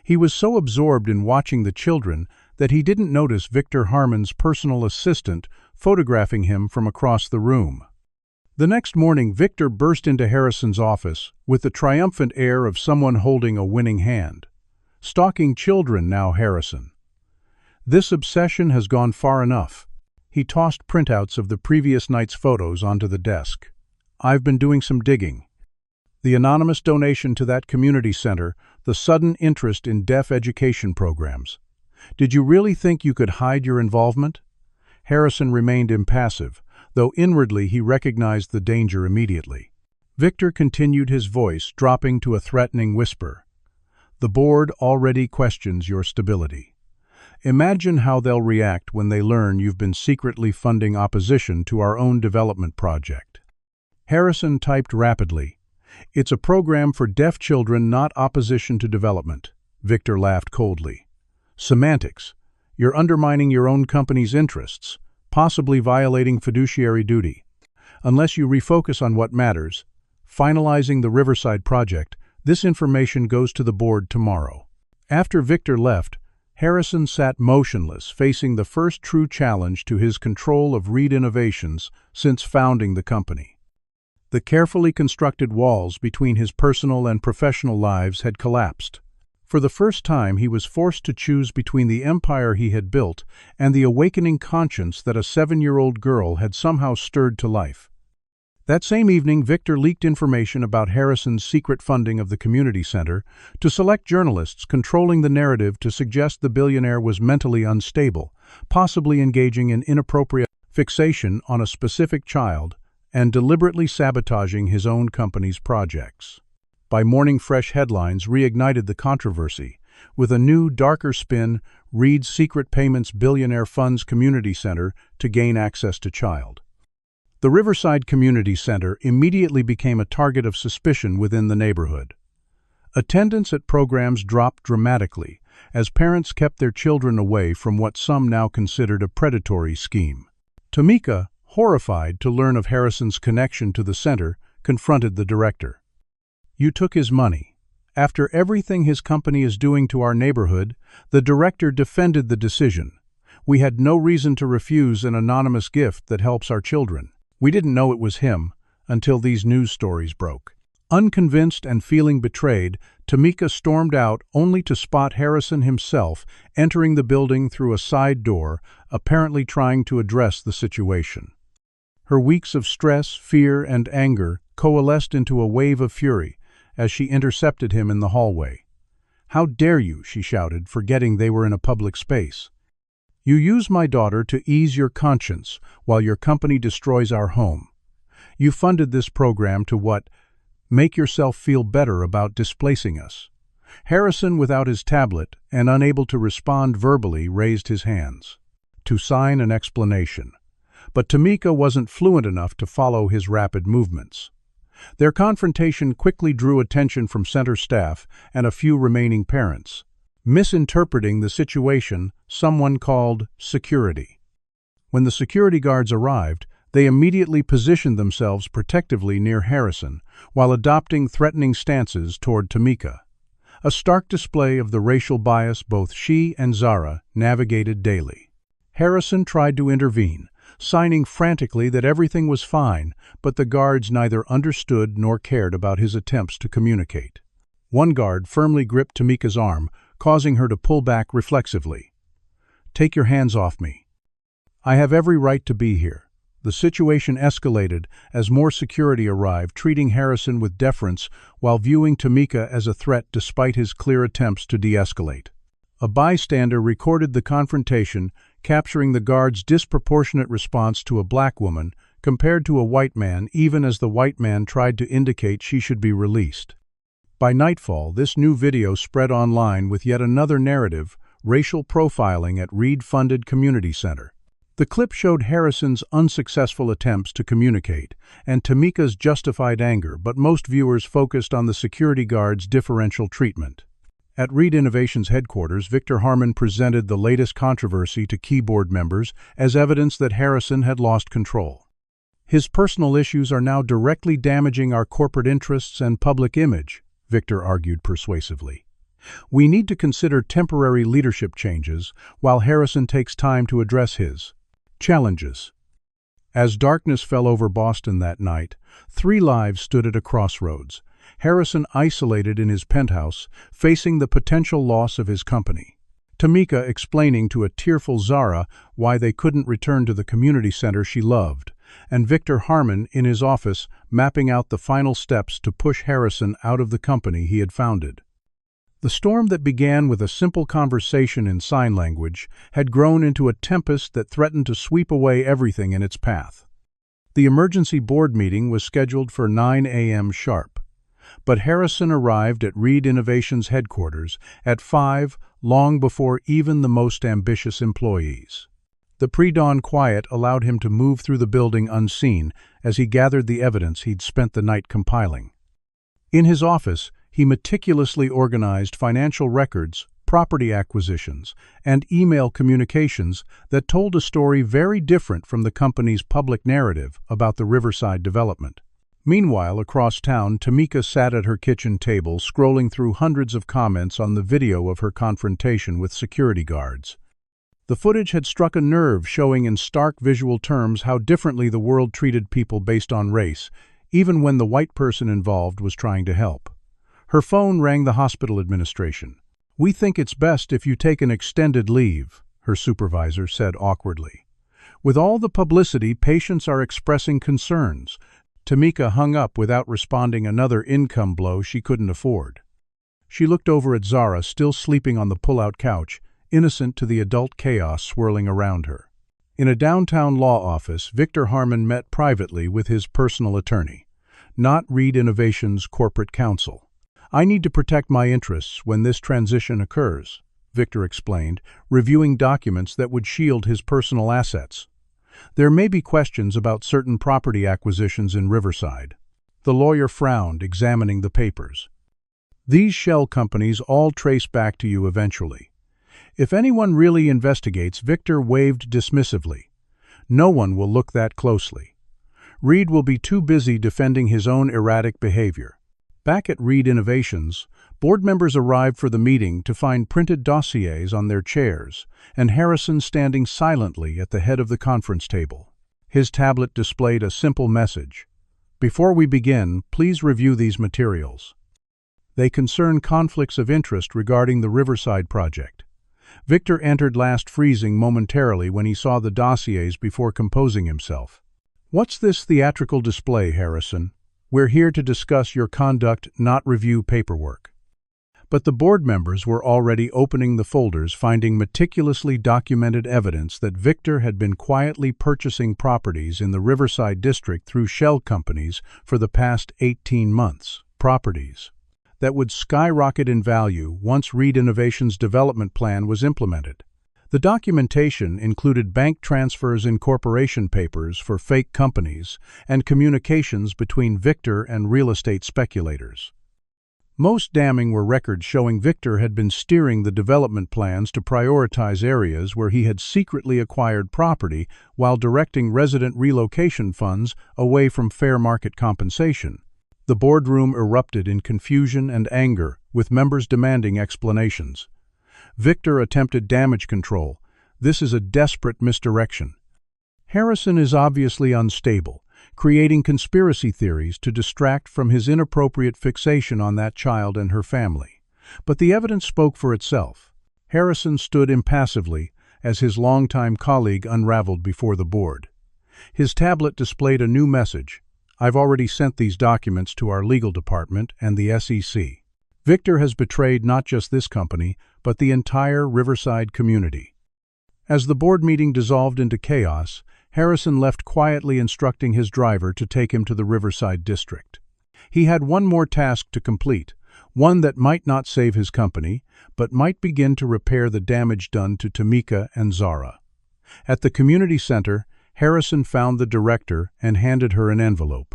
He was so absorbed in watching the children that he didn't notice Victor Harmon's personal assistant photographing him from across the room. The next morning, Victor burst into Harrison's office with the triumphant air of someone holding a winning hand. "Stalking children now, Harrison. This obsession has gone far enough." He tossed printouts of the previous night's photos onto the desk. "I've been doing some digging. The anonymous donation to that community center, the sudden interest in deaf education programs. Did you really think you could hide your involvement?" Harrison remained impassive, though inwardly he recognized the danger immediately. Victor continued, his voice dropping to a threatening whisper. "The board already questions your stability. Imagine how they'll react when they learn you've been secretly funding opposition to our own development project." Harrison typed rapidly. "It's a program for deaf children, not opposition to development." Victor laughed coldly. "Semantics. You're undermining your own company's interests, possibly violating fiduciary duty. Unless you refocus on what matters, finalizing the Riverside project, this information goes to the board tomorrow." After Victor left, Harrison sat motionless, facing the first true challenge to his control of Reed Innovations since founding the company. The carefully constructed walls between his personal and professional lives had collapsed. For the first time, he was forced to choose between the empire he had built and the awakening conscience that a 7-year-old girl had somehow stirred to life. That same evening, Victor leaked information about Harrison's secret funding of the community center to select journalists, controlling the narrative to suggest the billionaire was mentally unstable, possibly engaging in inappropriate fixation on a specific child, and deliberately sabotaging his own company's projects. By morning, fresh headlines reignited the controversy. With a new, darker spin, Reed's secret payments billionaire funds community center to gain access to child. The Riverside Community Center immediately became a target of suspicion within the neighborhood. Attendance at programs dropped dramatically as parents kept their children away from what some now considered a predatory scheme. Tamika, horrified to learn of Harrison's connection to the center, confronted the director. "You took his money. After everything his company is doing to our neighborhood," the director defended the decision. "We had no reason to refuse an anonymous gift that helps our children. We didn't know it was him until these news stories broke." Unconvinced and feeling betrayed, Tamika stormed out only to spot Harrison himself entering the building through a side door, apparently trying to address the situation. Her weeks of stress, fear, and anger coalesced into a wave of fury as she intercepted him in the hallway. "How dare you," she shouted, forgetting they were in a public space. "You use my daughter to ease your conscience while your company destroys our home. You funded this program to what? Make yourself feel better about displacing us." Harrison, without his tablet and unable to respond verbally, raised his hands to sign an explanation. But Tamika wasn't fluent enough to follow his rapid movements. Their confrontation quickly drew attention from center staff and a few remaining parents. Misinterpreting the situation, someone called security. When the security guards arrived, they immediately positioned themselves protectively near Harrison, while adopting threatening stances toward Tamika. A stark display of the racial bias both she and Zara navigated daily. Harrison tried to intervene, signing frantically that everything was fine, but the guards neither understood nor cared about his attempts to communicate. One guard firmly gripped Tamika's arm, causing her to pull back reflexively. "Take your hands off me. I have every right to be here." The situation escalated as more security arrived, treating Harrison with deference while viewing Tamika as a threat despite his clear attempts to de-escalate. A bystander recorded the confrontation, capturing the guard's disproportionate response to a black woman compared to a white man, even as the white man tried to indicate she should be released. By nightfall, this new video spread online with yet another narrative: racial profiling at Reed-funded community center. The clip showed Harrison's unsuccessful attempts to communicate and Tamika's justified anger, but most viewers focused on the security guard's differential treatment. At Reed Innovations headquarters, Victor Harmon presented the latest controversy to keyboard members as evidence that Harrison had lost control. "His personal issues are now directly damaging our corporate interests and public image," Victor argued persuasively. "We need to consider temporary leadership changes while Harrison takes time to address his challenges." As darkness fell over Boston that night, 3 lives stood at a crossroads. Harrison isolated in his penthouse, facing the potential loss of his company. Tamika explaining to a tearful Zara why they couldn't return to the community center she loved, and Victor Harmon in his office mapping out the final steps to push Harrison out of the company he had founded. The storm that began with a simple conversation in sign language had grown into a tempest that threatened to sweep away everything in its path. The emergency board meeting was scheduled for 9 a.m. sharp, but Harrison arrived at Reed Innovations headquarters at 5, long before even the most ambitious employees. The pre-dawn quiet allowed him to move through the building unseen as he gathered the evidence he'd spent the night compiling. In his office, he meticulously organized financial records, property acquisitions, and email communications that told a story very different from the company's public narrative about the Riverside development. Meanwhile, across town, Tamika sat at her kitchen table, scrolling through hundreds of comments on the video of her confrontation with security guards. The footage had struck a nerve, showing in stark visual terms how differently the world treated people based on race, even when the white person involved was trying to help. Her phone rang the hospital administration. "We think it's best if you take an extended leave," her supervisor said awkwardly. "With all the publicity, patients are expressing concerns." Tamika hung up without responding, another income blow she couldn't afford. She looked over at Zara, still sleeping on the pull-out couch, innocent to the adult chaos swirling around her. In a downtown law office, Victor Harmon met privately with his personal attorney, not Reed Innovations' corporate counsel. "I need to protect my interests when this transition occurs," Victor explained, reviewing documents that would shield his personal assets. "There may be questions about certain property acquisitions in Riverside." The lawyer frowned, examining the papers. "These shell companies all trace back to you eventually. If anyone really investigates," Victor waved dismissively, "no one will look that closely. Reed will be too busy defending his own erratic behavior." Back at Reed Innovations, board members arrived for the meeting to find printed dossiers on their chairs, and Harrison standing silently at the head of the conference table. His tablet displayed a simple message: "Before we begin, please review these materials. They concern conflicts of interest regarding the Riverside project." Victor entered, last freezing momentarily when he saw the dossiers before composing himself. "What's this theatrical display, Harrison? We're here to discuss your conduct, not review paperwork." But the board members were already opening the folders, finding meticulously documented evidence that Victor had been quietly purchasing properties in the Riverside district through shell companies for the past 18 months. Properties that would skyrocket in value once Reed Innovations' development plan was implemented. The documentation included bank transfers, incorporation papers for fake companies, and communications between Victor and real estate speculators. Most damning were records showing Victor had been steering the development plans to prioritize areas where he had secretly acquired property while directing resident relocation funds away from fair market compensation. The boardroom erupted in confusion and anger, with members demanding explanations. Victor attempted damage control. This is a desperate misdirection. Harrison is obviously unstable, creating conspiracy theories to distract from his inappropriate fixation on that child and her family. But the evidence spoke for itself. Harrison stood impassively as his longtime colleague unraveled before the board. His tablet displayed a new message. "I've already sent these documents to our legal department and the SEC. Victor has betrayed not just this company, but the entire Riverside community." As the board meeting dissolved into chaos, Harrison left quietly instructing his driver to take him to the Riverside district. He had one more task to complete, one that might not save his company, but might begin to repair the damage done to Tamika and Zara. At the community center, Harrison found the director and handed her an envelope.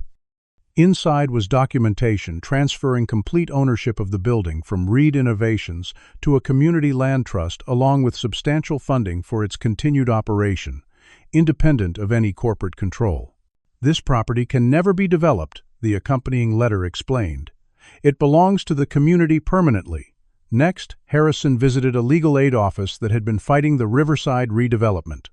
Inside was documentation transferring complete ownership of the building from Reed Innovations to a community land trust, along with substantial funding for its continued operation, independent of any corporate control. "This property can never be developed," the accompanying letter explained. "It belongs to the community permanently." Next, Harrison visited a legal aid office that had been fighting the Riverside redevelopment.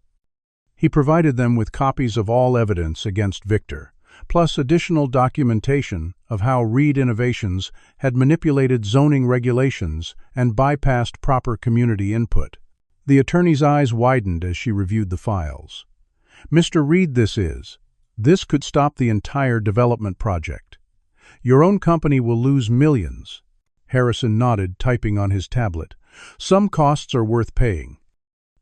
He provided them with copies of all evidence against Victor, plus additional documentation of how Reed Innovations had manipulated zoning regulations and bypassed proper community input. The attorney's eyes widened as she reviewed the files. "Mr. Reed, this could stop the entire development project. Your own company will lose millions." Harrison nodded, typing on his tablet. "Some costs are worth paying."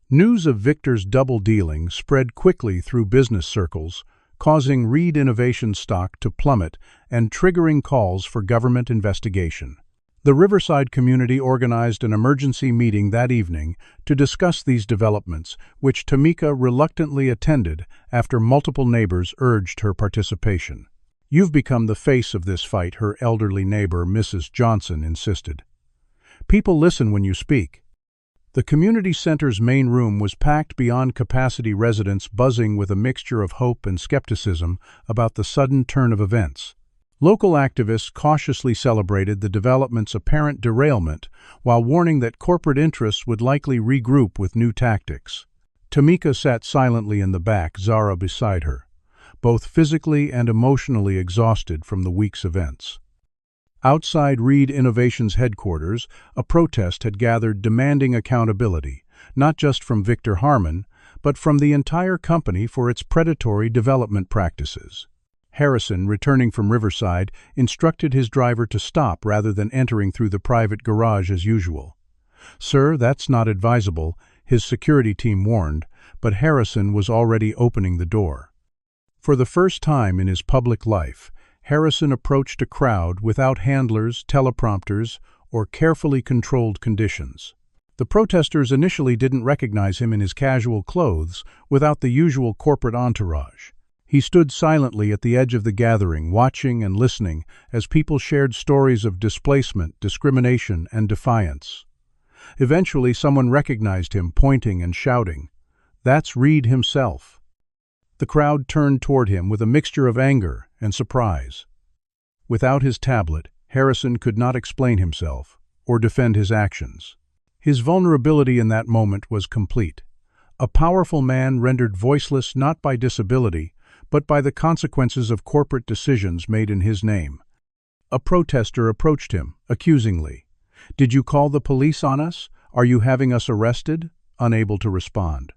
News of Victor's double dealing spread quickly through business circles, causing Reed Innovations stock to plummet and triggering calls for government investigation. The Riverside community organized an emergency meeting that evening to discuss these developments, which Tamika reluctantly attended after multiple neighbors urged her participation. "You've become the face of this fight," her elderly neighbor, Mrs. Johnson, insisted. "People listen when you speak." The community center's main room was packed beyond capacity, residents buzzing with a mixture of hope and skepticism about the sudden turn of events. Local activists cautiously celebrated the development's apparent derailment, while warning that corporate interests would likely regroup with new tactics. Tamika sat silently in the back, Zara beside her, both physically and emotionally exhausted from the week's events. Outside Reed Innovations headquarters, a protest had gathered demanding accountability, not just from Victor Harmon, but from the entire company for its predatory development practices. Harrison, returning from Riverside, instructed his driver to stop rather than entering through the private garage as usual. "Sir, that's not advisable," his security team warned, but Harrison was already opening the door. For the first time in his public life, Harrison approached a crowd without handlers, teleprompters, or carefully controlled conditions. The protesters initially didn't recognize him in his casual clothes, without the usual corporate entourage. He stood silently at the edge of the gathering, watching and listening as people shared stories of displacement, discrimination, and defiance. Eventually, someone recognized him, pointing and shouting, "That's Reed himself." The crowd turned toward him with a mixture of anger and surprise. Without his tablet, Harrison could not explain himself or defend his actions. His vulnerability in that moment was complete. A powerful man rendered voiceless not by disability, but by the consequences of corporate decisions made in his name. A protester approached him, accusingly. "Did you call the police on us? Are you having us arrested?" Unable to respond.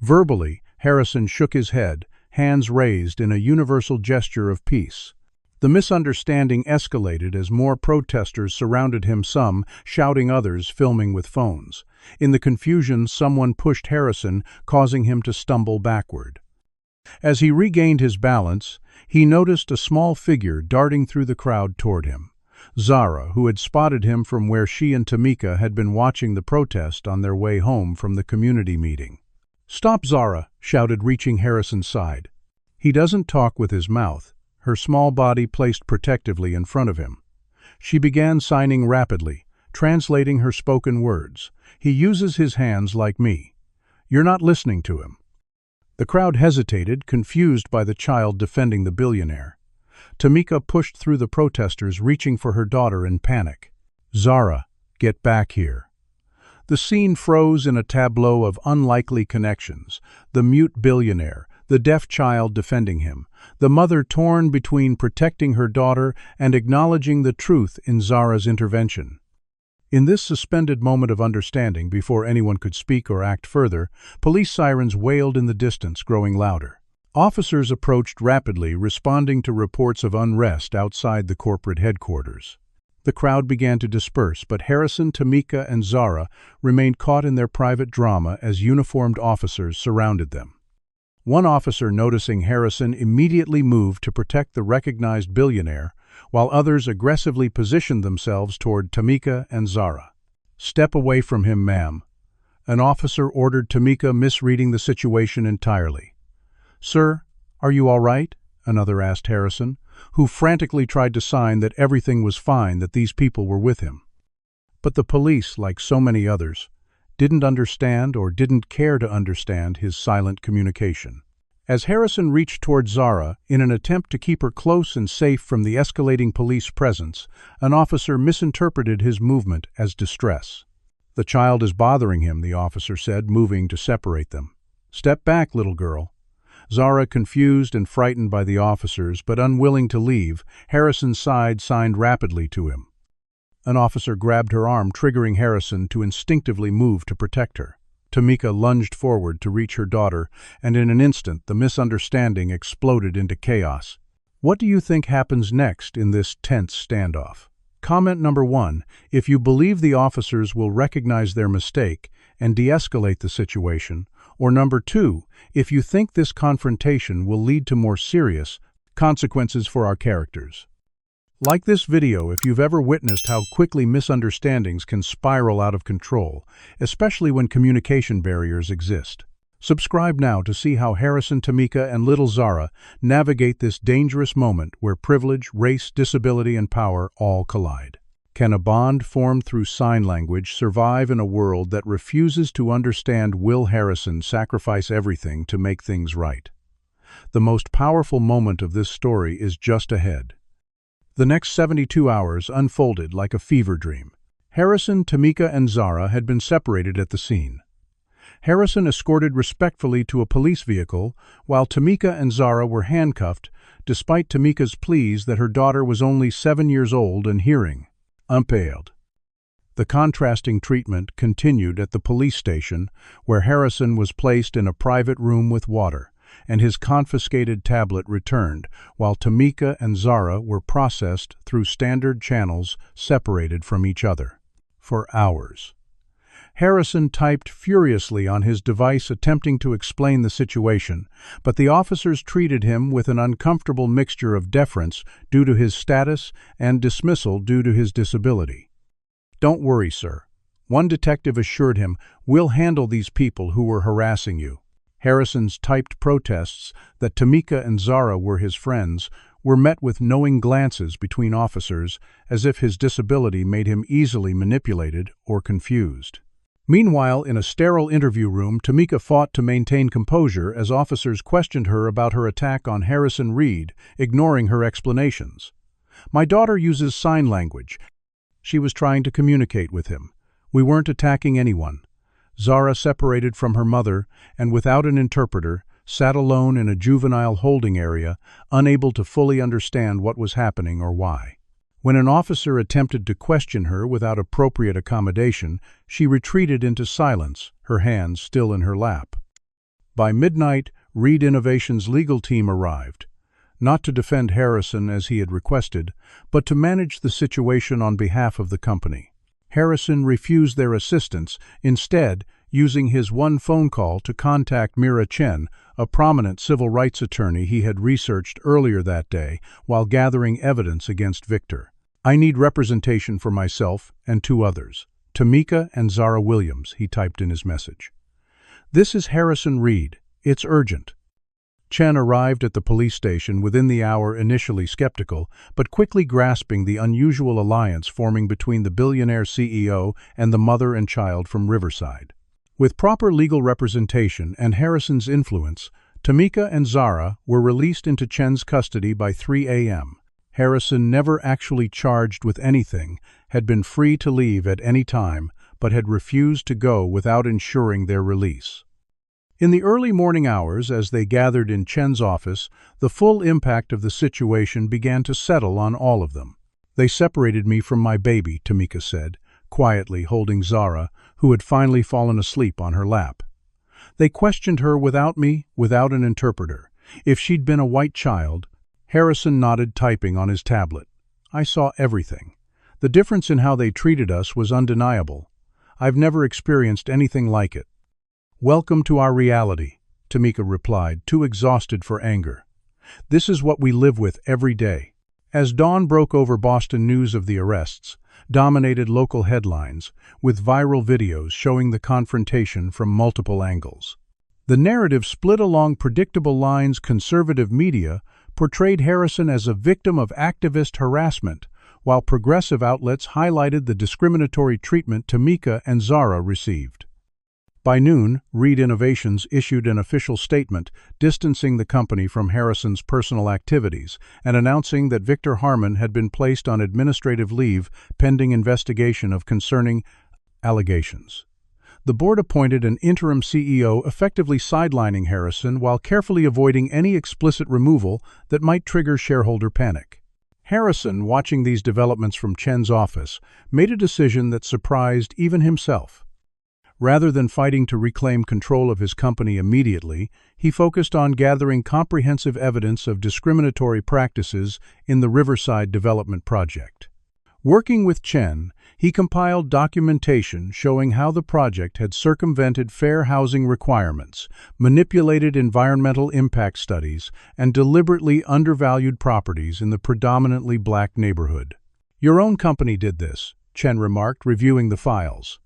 Verbally, Harrison shook his head, hands raised in a universal gesture of peace. The misunderstanding escalated as more protesters surrounded him, some shouting, others filming with phones. In the confusion, someone pushed Harrison, causing him to stumble backward. As he regained his balance, he noticed a small figure darting through the crowd toward him. Zara, who had spotted him from where she and Tamika had been watching the protest on their way home from the community meeting. "Stop, Zara!" shouted, reaching Harrison's side. He doesn't talk with his mouth, her small body placed protectively in front of him. She began signing rapidly, translating her spoken words. "He uses his hands like me. You're not listening to him." The crowd hesitated, confused by the child defending the billionaire. Tamika pushed through the protesters, reaching for her daughter in panic. "Zara, get back here." The scene froze in a tableau of unlikely connections: the mute billionaire, the deaf child defending him, the mother torn between protecting her daughter and acknowledging the truth in Zara's intervention. In this suspended moment of understanding, before anyone could speak or act further, police sirens wailed in the distance, growing louder. Officers approached rapidly, responding to reports of unrest outside the corporate headquarters. The crowd began to disperse, but Harrison, Tamika, and Zara remained caught in their private drama as uniformed officers surrounded them. One officer, noticing Harrison, immediately moved to protect the recognized billionaire, while others aggressively positioned themselves toward Tamika and Zara. "Step away from him, ma'am," an officer ordered Tamika, misreading the situation entirely. "Sir, are you all right?" another asked Harrison, who frantically tried to sign that everything was fine, that these people were with him. But the police, like so many others, didn't understand or didn't care to understand his silent communication. As Harrison reached toward Zara, in an attempt to keep her close and safe from the escalating police presence, an officer misinterpreted his movement as distress. "The child is bothering him," the officer said, moving to separate them. "Step back, little girl." Zara, confused and frightened by the officers, but unwilling to leave, Harrison's side signed rapidly to him. An officer grabbed her arm, triggering Harrison to instinctively move to protect her. Tamika lunged forward to reach her daughter, and in an instant the misunderstanding exploded into chaos. What do you think happens next in this tense standoff? Comment number 1, if you believe the officers will recognize their mistake and de-escalate the situation, or number 2, if you think this confrontation will lead to more serious consequences for our characters. Like this video if you've ever witnessed how quickly misunderstandings can spiral out of control, especially when communication barriers exist. Subscribe now to see how Harrison, Tamika, and little Zara navigate this dangerous moment where privilege, race, disability, and power all collide. Can a bond formed through sign language survive in a world that refuses to understand? Will Harrison sacrifice everything to make things right? The most powerful moment of this story is just ahead. The next 72 hours unfolded like a fever dream. Harrison, Tamika, and Zara had been separated at the scene. Harrison escorted respectfully to a police vehicle, while Tamika and Zara were handcuffed, despite Tamika's pleas that her daughter was only 7 years old and hearing impaired. The contrasting treatment continued at the police station, where Harrison was placed in a private room with water, and his confiscated tablet returned, while Tamika and Zara were processed through standard channels separated from each other. For hours, Harrison typed furiously on his device, attempting to explain the situation, but the officers treated him with an uncomfortable mixture of deference due to his status and dismissal due to his disability. "Don't worry, sir," one detective assured him, "we'll handle these people who were harassing you." Harrison's typed protests that Tamika and Zara were his friends were met with knowing glances between officers, as if his disability made him easily manipulated or confused. Meanwhile, in a sterile interview room, Tamika fought to maintain composure as officers questioned her about her attack on Harrison Reed, ignoring her explanations. "My daughter uses sign language. She was trying to communicate with him. We weren't attacking anyone." Zara, separated from her mother and without an interpreter, sat alone in a juvenile holding area, unable to fully understand what was happening or why. When an officer attempted to question her without appropriate accommodation, she retreated into silence, her hands still in her lap. By midnight, Reed Innovations' legal team arrived, not to defend Harrison as he had requested, but to manage the situation on behalf of the company. Harrison refused their assistance, instead using his one phone call to contact Mira Chen, a prominent civil rights attorney he had researched earlier that day while gathering evidence against Victor. "I need representation for myself and 2 others, Tamika and Zara Williams," he typed in his message. "This is Harrison Reed. It's urgent." Chen arrived at the police station within the hour, initially skeptical, but quickly grasping the unusual alliance forming between the billionaire CEO and the mother and child from Riverside. With proper legal representation and Harrison's influence, Tamika and Zara were released into Chen's custody by 3 a.m. Harrison, never actually charged with anything, had been free to leave at any time, but had refused to go without ensuring their release. In the early morning hours, as they gathered in Chen's office, the full impact of the situation began to settle on all of them. "They separated me from my baby," Tamika said, quietly holding Zara, who had finally fallen asleep on her lap. "They questioned her without me, without an interpreter. If she'd been a white child—" Harrison nodded, typing on his tablet. "I saw everything. The difference in how they treated us was undeniable. I've never experienced anything like it." "Welcome to our reality," Tamika replied, too exhausted for anger. "This is what we live with every day." As dawn broke over, Boston news of the arrests dominated local headlines, with viral videos showing the confrontation from multiple angles. The narrative split along predictable lines. Conservative media portrayed Harrison as a victim of activist harassment, while progressive outlets highlighted the discriminatory treatment Tamika and Zara received. By noon, Reed Innovations issued an official statement distancing the company from Harrison's personal activities and announcing that Victor Harmon had been placed on administrative leave pending investigation of concerning allegations. The board appointed an interim CEO, effectively sidelining Harrison while carefully avoiding any explicit removal that might trigger shareholder panic. Harrison, watching these developments from Chen's office, made a decision that surprised even himself. Rather than fighting to reclaim control of his company immediately, he focused on gathering comprehensive evidence of discriminatory practices in the Riverside Development Project. Working with Chen, he compiled documentation showing how the project had circumvented fair housing requirements, manipulated environmental impact studies, and deliberately undervalued properties in the predominantly black neighborhood. "Your own company did this," Chen remarked, reviewing the files.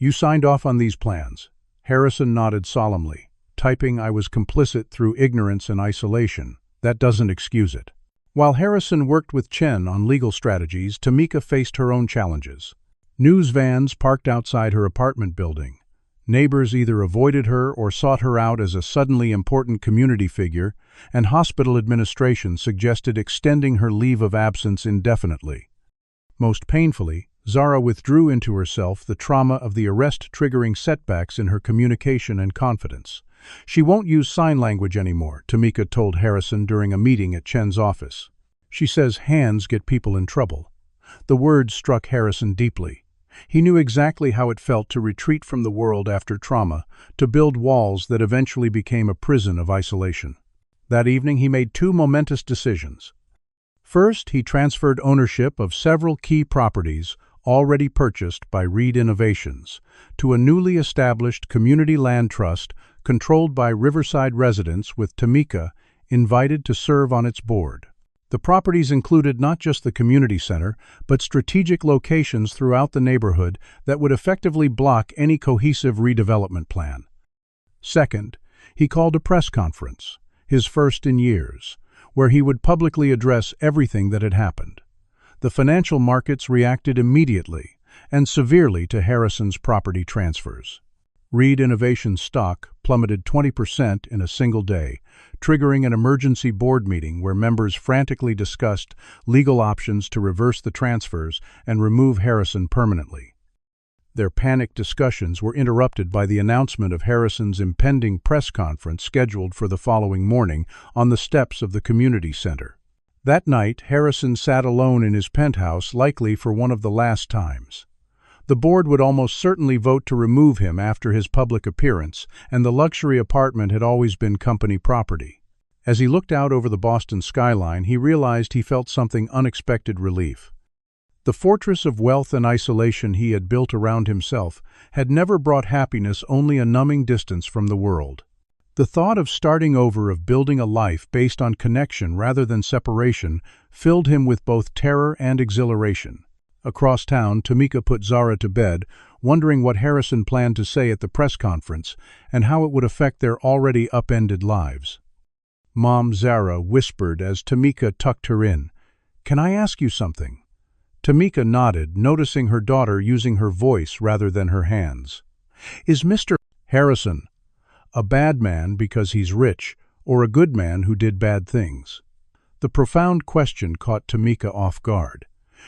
"You signed off on these plans." Harrison nodded solemnly, typing, "I was complicit through ignorance and isolation. That doesn't excuse it." While Harrison worked with Chen on legal strategies, Tamika faced her own challenges. News vans parked outside her apartment building. Neighbors either avoided her or sought her out as a suddenly important community figure, and hospital administration suggested extending her leave of absence indefinitely. Most painfully, Zara withdrew into herself the trauma of the arrest, triggering setbacks in her communication and confidence. "She won't use sign language anymore," Tamika told Harrison during a meeting at Chen's office. "She says hands get people in trouble." The words struck Harrison deeply. He knew exactly how it felt to retreat from the world after trauma, to build walls that eventually became a prison of isolation. That evening he made two momentous decisions. First, he transferred ownership of several key properties already purchased by Reed Innovations to a newly established community land trust controlled by Riverside residents, with Tamika invited to serve on its board. The properties included not just the community center, but strategic locations throughout the neighborhood that would effectively block any cohesive redevelopment plan. Second, he called a press conference, his first in years, where he would publicly address everything that had happened. The financial markets reacted immediately and severely to Harrison's property transfers. Reed Innovations stock plummeted 20% in a single day, triggering an emergency board meeting where members frantically discussed legal options to reverse the transfers and remove Harrison permanently. Their panicked discussions were interrupted by the announcement of Harrison's impending press conference scheduled for the following morning on the steps of the community center. That night, Harrison sat alone in his penthouse, likely for one of the last times. The board would almost certainly vote to remove him after his public appearance, and the luxury apartment had always been company property. As he looked out over the Boston skyline, he realized he felt something unexpected relief. The fortress of wealth and isolation he had built around himself had never brought happiness, only a numbing distance from the world. The thought of starting over, of building a life based on connection rather than separation, filled him with both terror and exhilaration. Across town, Tamika put Zara to bed, wondering what Harrison planned to say at the press conference and how it would affect their already upended lives. Mom Zara whispered as Tamika tucked her in. "Can I ask you something?" Tamika nodded, noticing her daughter using her voice rather than her hands. "Is Mr. Harrison a bad man because he's rich, or a good man who did bad things?" The profound question caught Tamika off guard.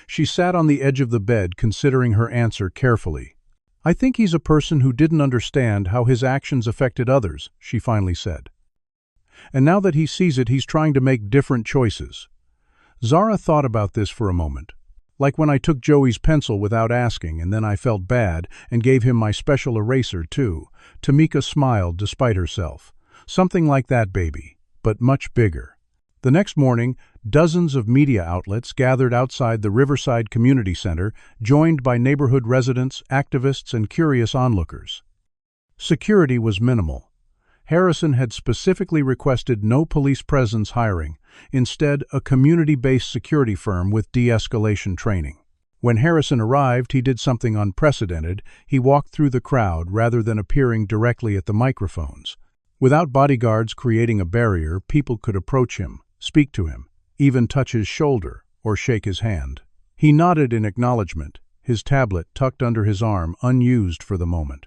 She sat on the edge of the bed, considering her answer carefully. "I think he's a person who didn't understand how his actions affected others," she finally said. "And now that he sees it, he's trying to make different choices." Zara thought about this for a moment. "Like when I took Joey's pencil without asking, and then I felt bad and gave him my special eraser, too." Tamika smiled despite herself. "Something like that, baby, but much bigger." The next morning, dozens of media outlets gathered outside the Riverside Community Center, joined by neighborhood residents, activists, and curious onlookers. Security was minimal. Harrison had specifically requested no police presence hiring, instead a community-based security firm with de-escalation training. When Harrison arrived, he did something unprecedented. He walked through the crowd rather than appearing directly at the microphones. Without bodyguards creating a barrier, people could approach him, speak to him, even touch his shoulder or shake his hand. He nodded in acknowledgement, his tablet tucked under his arm, unused for the moment.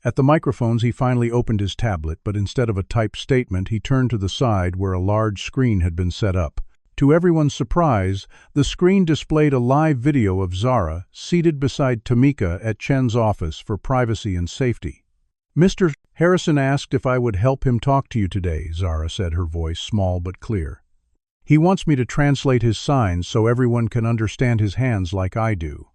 At the microphones, he finally opened his tablet, but instead of a typed statement, he turned to the side where a large screen had been set up. To everyone's surprise, the screen displayed a live video of Zara seated beside Tamika at Chen's office for privacy and safety. "Mr. Harrison asked if I would help him talk to you today," Zara said, her voice small but clear. "He wants me to translate his signs so everyone can understand his hands like I do."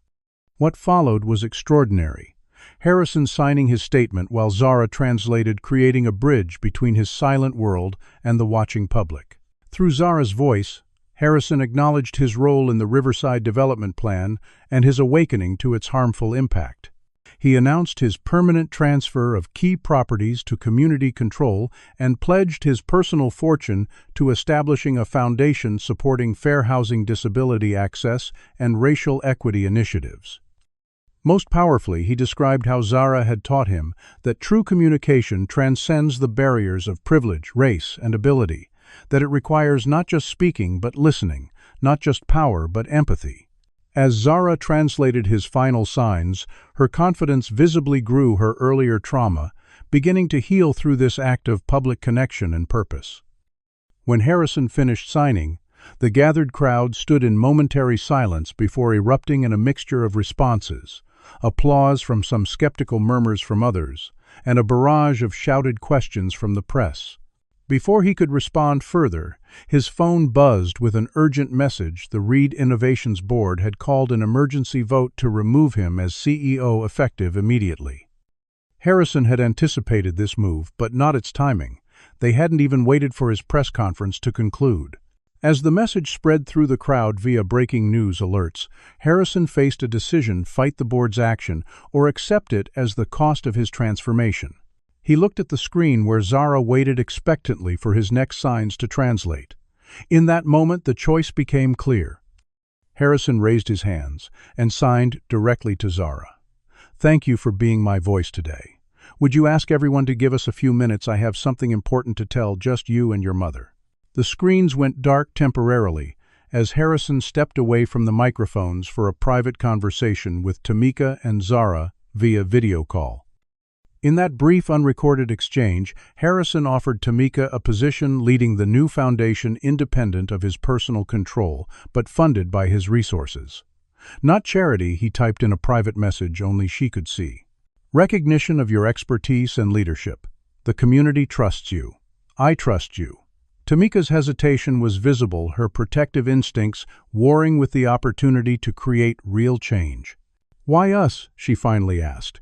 What followed was extraordinary. Harrison signing his statement while Zara translated, creating a bridge between his silent world and the watching public. Through Zara's voice, Harrison acknowledged his role in the Riverside Development Plan and his awakening to its harmful impact. He announced his permanent transfer of key properties to community control and pledged his personal fortune to establishing a foundation supporting fair housing, disability access, and racial equity initiatives. Most powerfully, he described how Zara had taught him that true communication transcends the barriers of privilege, race, and ability, that it requires not just speaking but listening, not just power but empathy. As Zara translated his final signs, her confidence visibly grew, her earlier trauma beginning to heal through this act of public connection and purpose. When Harrison finished signing, the gathered crowd stood in momentary silence before erupting in a mixture of responses, applause from some, skeptical murmurs from others, and a barrage of shouted questions from the press. Before he could respond further, his phone buzzed with an urgent message. The Reed Innovations Board had called an emergency vote to remove him as CEO effective immediately. Harrison had anticipated this move, but not its timing. They hadn't even waited for his press conference to conclude. As the message spread through the crowd via breaking news alerts, Harrison faced a decision: fight the board's action or accept it as the cost of his transformation. He looked at the screen where Zara waited expectantly for his next signs to translate. In that moment, the choice became clear. Harrison raised his hands and signed directly to Zara. "Thank you for being my voice today. Would you ask everyone to give us a few minutes? I have something important to tell, just you and your mother." The screens went dark temporarily as Harrison stepped away from the microphones for a private conversation with Tamika and Zara via video call. In that brief, unrecorded exchange, Harrison offered Tamika a position leading the new foundation independent of his personal control, but funded by his resources. "Not charity," he typed in a private message only she could see. "Recognition of your expertise and leadership. The community trusts you. I trust you." Tamika's hesitation was visible, her protective instincts warring with the opportunity to create real change. "Why us?" she finally asked.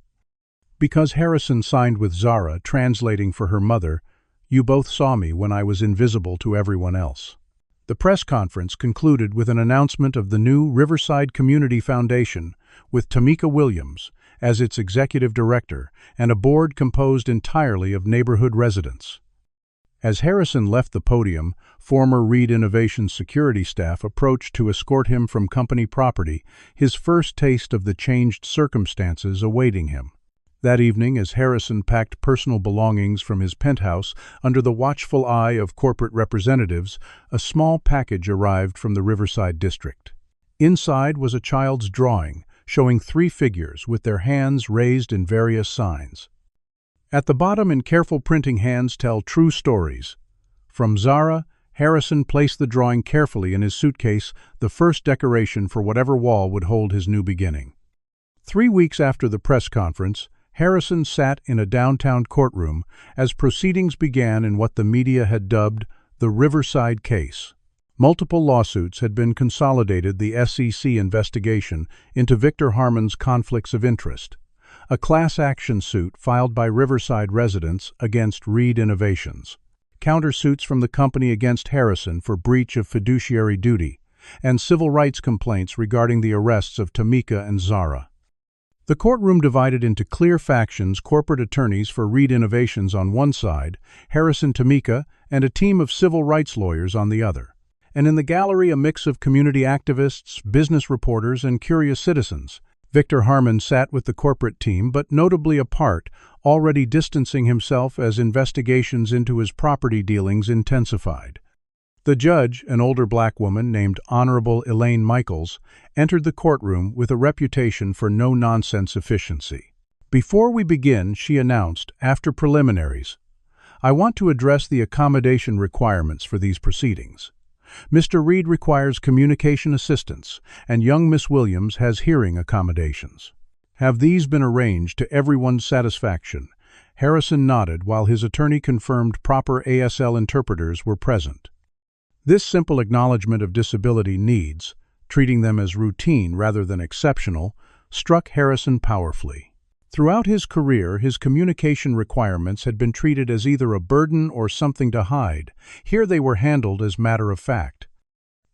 "Because Harrison signed with Zara, translating for her mother. You both saw me when I was invisible to everyone else." The press conference concluded with an announcement of the new Riverside Community Foundation, with Tamika Williams as its executive director and a board composed entirely of neighborhood residents. As Harrison left the podium, former Reed Innovations security staff approached to escort him from company property, his first taste of the changed circumstances awaiting him. That evening, as Harrison packed personal belongings from his penthouse under the watchful eye of corporate representatives, a small package arrived from the Riverside district. Inside was a child's drawing, showing three figures with their hands raised in various signs. At the bottom, in careful printing, hands tell true stories. From Zara, Harrison placed the drawing carefully in his suitcase, the first decoration for whatever wall would hold his new beginning. 3 weeks after the press conference, Harrison sat in a downtown courtroom as proceedings began in what the media had dubbed the Riverside case. Multiple lawsuits had been consolidated, the SEC investigation into Victor Harmon's conflicts of interest, a class action suit filed by Riverside residents against Reed Innovations, countersuits from the company against Harrison for breach of fiduciary duty, and civil rights complaints regarding the arrests of Tamika and Zara. The courtroom divided into clear factions: corporate attorneys for Reed Innovations on one side, Harrison, Tamika, and a team of civil rights lawyers on the other. And in the gallery, a mix of community activists, business reporters, and curious citizens. Victor Harmon sat with the corporate team, but notably apart, already distancing himself as investigations into his property dealings intensified. The judge, an older black woman named Honorable Elaine Michaels, entered the courtroom with a reputation for no-nonsense efficiency. "Before we begin," she announced, after preliminaries, "I want to address the accommodation requirements for these proceedings. Mr. Reed requires communication assistance, and young Miss Williams has hearing accommodations. Have these been arranged to everyone's satisfaction?" Harrison nodded while his attorney confirmed proper ASL interpreters were present. This simple acknowledgement of disability needs, treating them as routine rather than exceptional, struck Harrison powerfully. Throughout his career, his communication requirements had been treated as either a burden or something to hide. Here they were handled as matter of fact.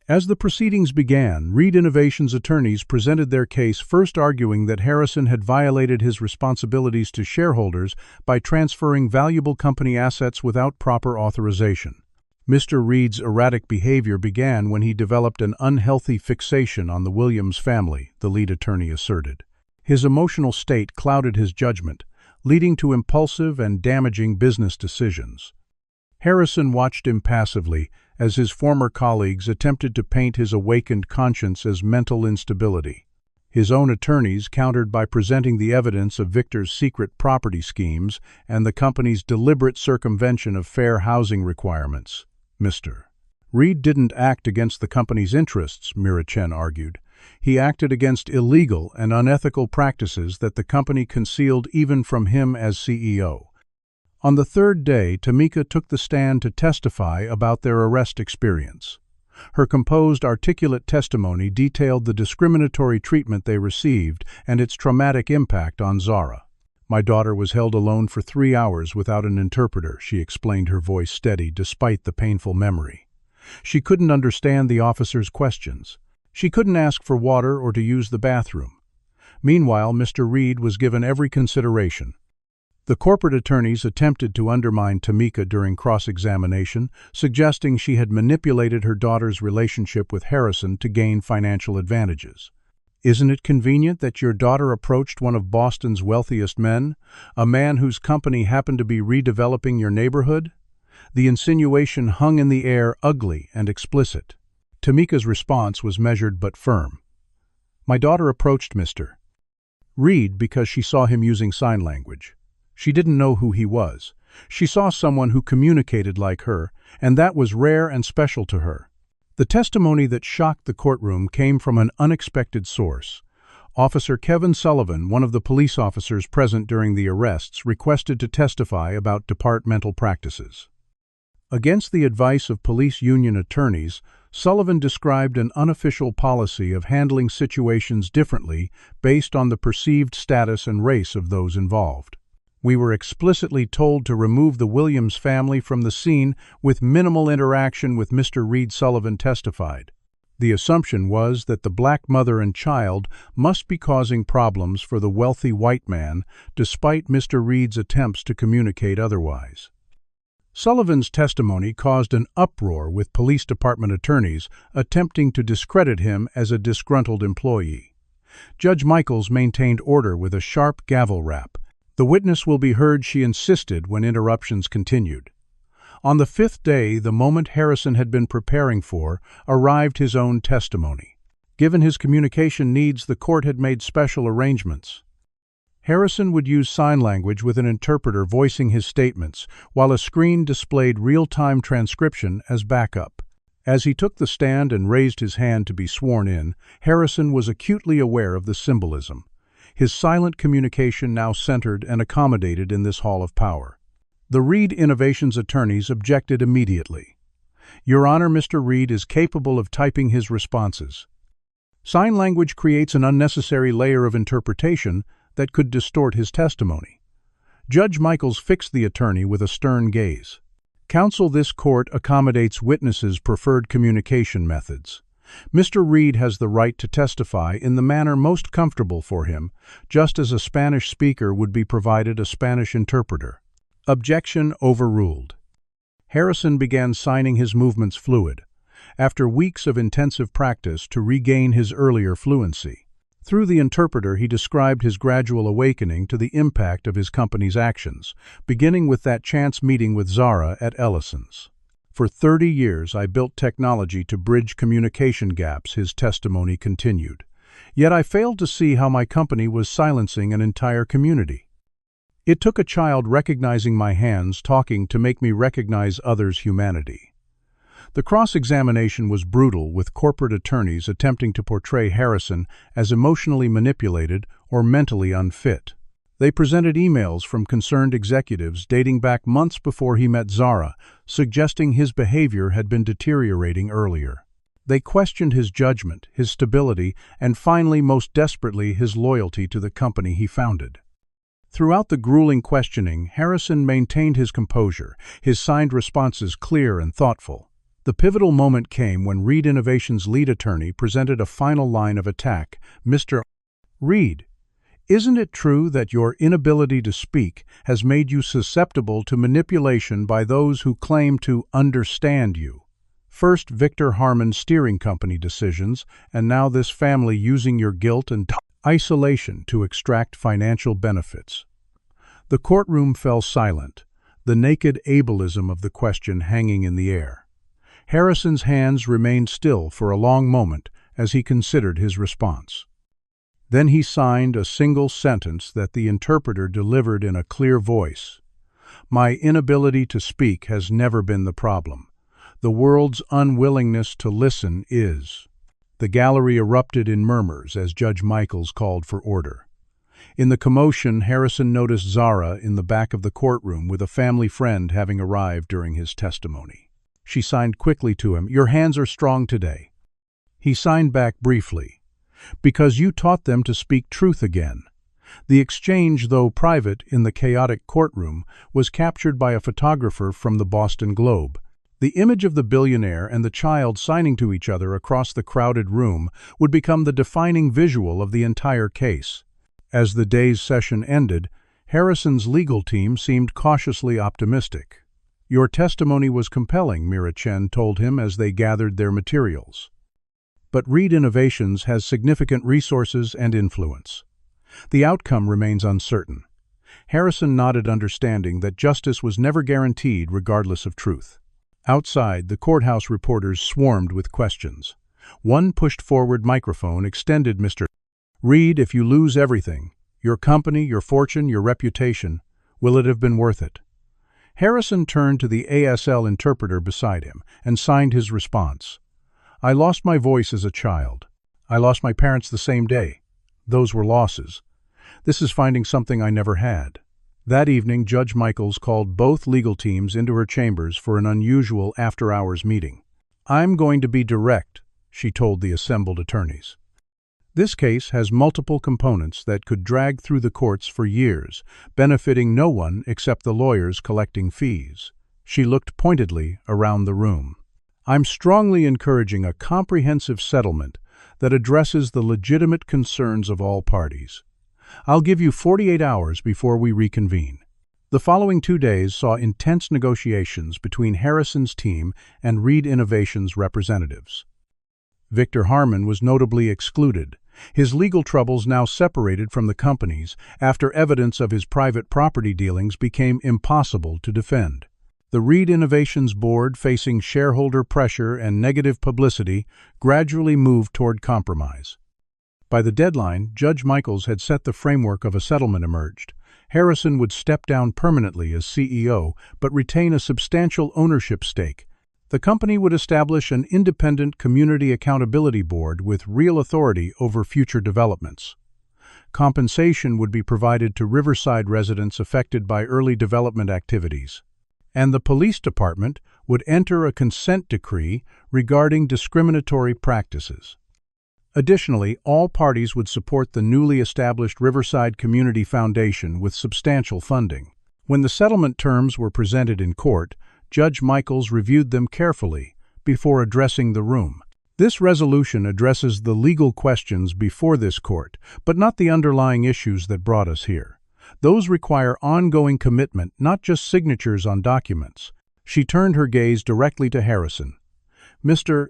As the proceedings began, Reed Innovations attorneys presented their case, first arguing that Harrison had violated his responsibilities to shareholders by transferring valuable company assets without proper authorization. Mr. Reed's erratic behavior began when he developed an unhealthy fixation on the Williams family, the lead attorney asserted. His emotional state clouded his judgment, leading to impulsive and damaging business decisions. Harrison watched impassively as his former colleagues attempted to paint his awakened conscience as mental instability. His own attorneys countered by presenting the evidence of Victor's secret property schemes and the company's deliberate circumvention of fair housing requirements. Mr. Reed didn't act against the company's interests, Mira Chen argued. He acted against illegal and unethical practices that the company concealed even from him as CEO. On the third day, Tamika took the stand to testify about their arrest experience. Her composed, articulate testimony detailed the discriminatory treatment they received and its traumatic impact on Zara. "My daughter was held alone for 3 hours without an interpreter," she explained, her voice steady despite the painful memory. "She couldn't understand the officer's questions. She couldn't ask for water or to use the bathroom. Meanwhile, Mr. Reed was given every consideration." The corporate attorneys attempted to undermine Tamika during cross-examination, suggesting she had manipulated her daughter's relationship with Harrison to gain financial advantages. "Isn't it convenient that your daughter approached one of Boston's wealthiest men, a man whose company happened to be redeveloping your neighborhood?" The insinuation hung in the air, ugly and explicit. Tamika's response was measured but firm. "My daughter approached Mr. Reed because she saw him using sign language. She didn't know who he was. She saw someone who communicated like her, and that was rare and special to her." The testimony that shocked the courtroom came from an unexpected source. Officer Kevin Sullivan, one of the police officers present during the arrests, requested to testify about departmental practices. Against the advice of police union attorneys, Sullivan described an unofficial policy of handling situations differently based on the perceived status and race of those involved. "We were explicitly told to remove the Williams family from the scene with minimal interaction with Mr. Reed," Sullivan testified. "The assumption was that the black mother and child must be causing problems for the wealthy white man, despite Mr. Reed's attempts to communicate otherwise." Sullivan's testimony caused an uproar, with police department attorneys attempting to discredit him as a disgruntled employee. Judge Michaels maintained order with a sharp gavel rap. The witness will be heard, she insisted when interruptions continued. On the fifth day, the moment Harrison had been preparing for, arrived his own testimony. Given his communication needs, the court had made special arrangements. Harrison would use sign language with an interpreter voicing his statements, while a screen displayed real-time transcription as backup. As he took the stand and raised his hand to be sworn in, Harrison was acutely aware of the symbolism. His silent communication now centered and accommodated in this hall of power. The Reed Innovations attorneys objected immediately. "Your Honor, Mr. Reed is capable of typing his responses. Sign language creates an unnecessary layer of interpretation that could distort his testimony." Judge Michaels fixed the attorney with a stern gaze. "Counsel, this court accommodates witnesses' preferred communication methods. Mr. Reed has the right to testify in the manner most comfortable for him, just as a Spanish speaker would be provided a Spanish interpreter." Objection overruled. Harrison began signing his movements fluid, after weeks of intensive practice to regain his earlier fluency. Through the interpreter, he described his gradual awakening to the impact of his company's actions, beginning with that chance meeting with Zara at Ellison's. "For 30 years, I built technology to bridge communication gaps," his testimony continued. "Yet I failed to see how my company was silencing an entire community. It took a child recognizing my hands talking to make me recognize others' humanity." The cross-examination was brutal, with corporate attorneys attempting to portray Harrison as emotionally manipulated or mentally unfit. They presented emails from concerned executives dating back months before he met Zara, suggesting his behavior had been deteriorating earlier. They questioned his judgment, his stability, and finally, most desperately, his loyalty to the company he founded. Throughout the grueling questioning, Harrison maintained his composure, his signed responses clear and thoughtful. The pivotal moment came when Reed Innovations' lead attorney presented a final line of attack. "Mr. Reed, isn't it true that your inability to speak has made you susceptible to manipulation by those who claim to understand you? First, Victor Harmon's steering company decisions, and now this family using your guilt and isolation to extract financial benefits." The courtroom fell silent, the naked ableism of the question hanging in the air. Harrison's hands remained still for a long moment as he considered his response. Then he signed a single sentence that the interpreter delivered in a clear voice. "My inability to speak has never been the problem. The world's unwillingness to listen is." The gallery erupted in murmurs as Judge Michaels called for order. In the commotion, Harrison noticed Zara in the back of the courtroom with a family friend having arrived during his testimony. She signed quickly to him, "Your hands are strong today." He signed back briefly, "Because you taught them to speak truth again." The exchange, though private in the chaotic courtroom, was captured by a photographer from the Boston Globe. The image of the billionaire and the child signing to each other across the crowded room would become the defining visual of the entire case. As the day's session ended, Harrison's legal team seemed cautiously optimistic. "Your testimony was compelling," Mira Chen told him as they gathered their materials. "But Reed Innovations has significant resources and influence. The outcome remains uncertain." Harrison nodded, understanding that justice was never guaranteed regardless of truth. Outside, the courthouse reporters swarmed with questions. One pushed forward microphone extended, "Mr. Reed, if you lose everything, your company, your fortune, your reputation, will it have been worth it?" Harrison turned to the ASL interpreter beside him and signed his response. "I lost my voice as a child. I lost my parents the same day. Those were losses. This is finding something I never had." That evening, Judge Michaels called both legal teams into her chambers for an unusual after-hours meeting. "I'm going to be direct," she told the assembled attorneys. "This case has multiple components that could drag through the courts for years, benefiting no one except the lawyers collecting fees." She looked pointedly around the room. "I'm strongly encouraging a comprehensive settlement that addresses the legitimate concerns of all parties. I'll give you 48 hours before we reconvene." The following 2 days saw intense negotiations between Harrison's team and Reed Innovations representatives. Victor Harmon was notably excluded, His legal troubles now separated from the company's after evidence of his private property dealings became impossible to defend. The Reed Innovations Board, facing shareholder pressure and negative publicity, gradually moved toward compromise. By the deadline, Judge Michaels had set the framework of a settlement emerged. Harrison would step down permanently as CEO, but retain a substantial ownership stake. The company would establish an independent community accountability board with real authority over future developments. Compensation would be provided to Riverside residents affected by early development activities. And the police department would enter a consent decree regarding discriminatory practices. Additionally, all parties would support the newly established Riverside Community Foundation with substantial funding. When the settlement terms were presented in court, Judge Michaels reviewed them carefully before addressing the room. This resolution addresses the legal questions before this court, but not the underlying issues that brought us here. Those require ongoing commitment, not just signatures on documents. She turned her gaze directly to Harrison. Mr.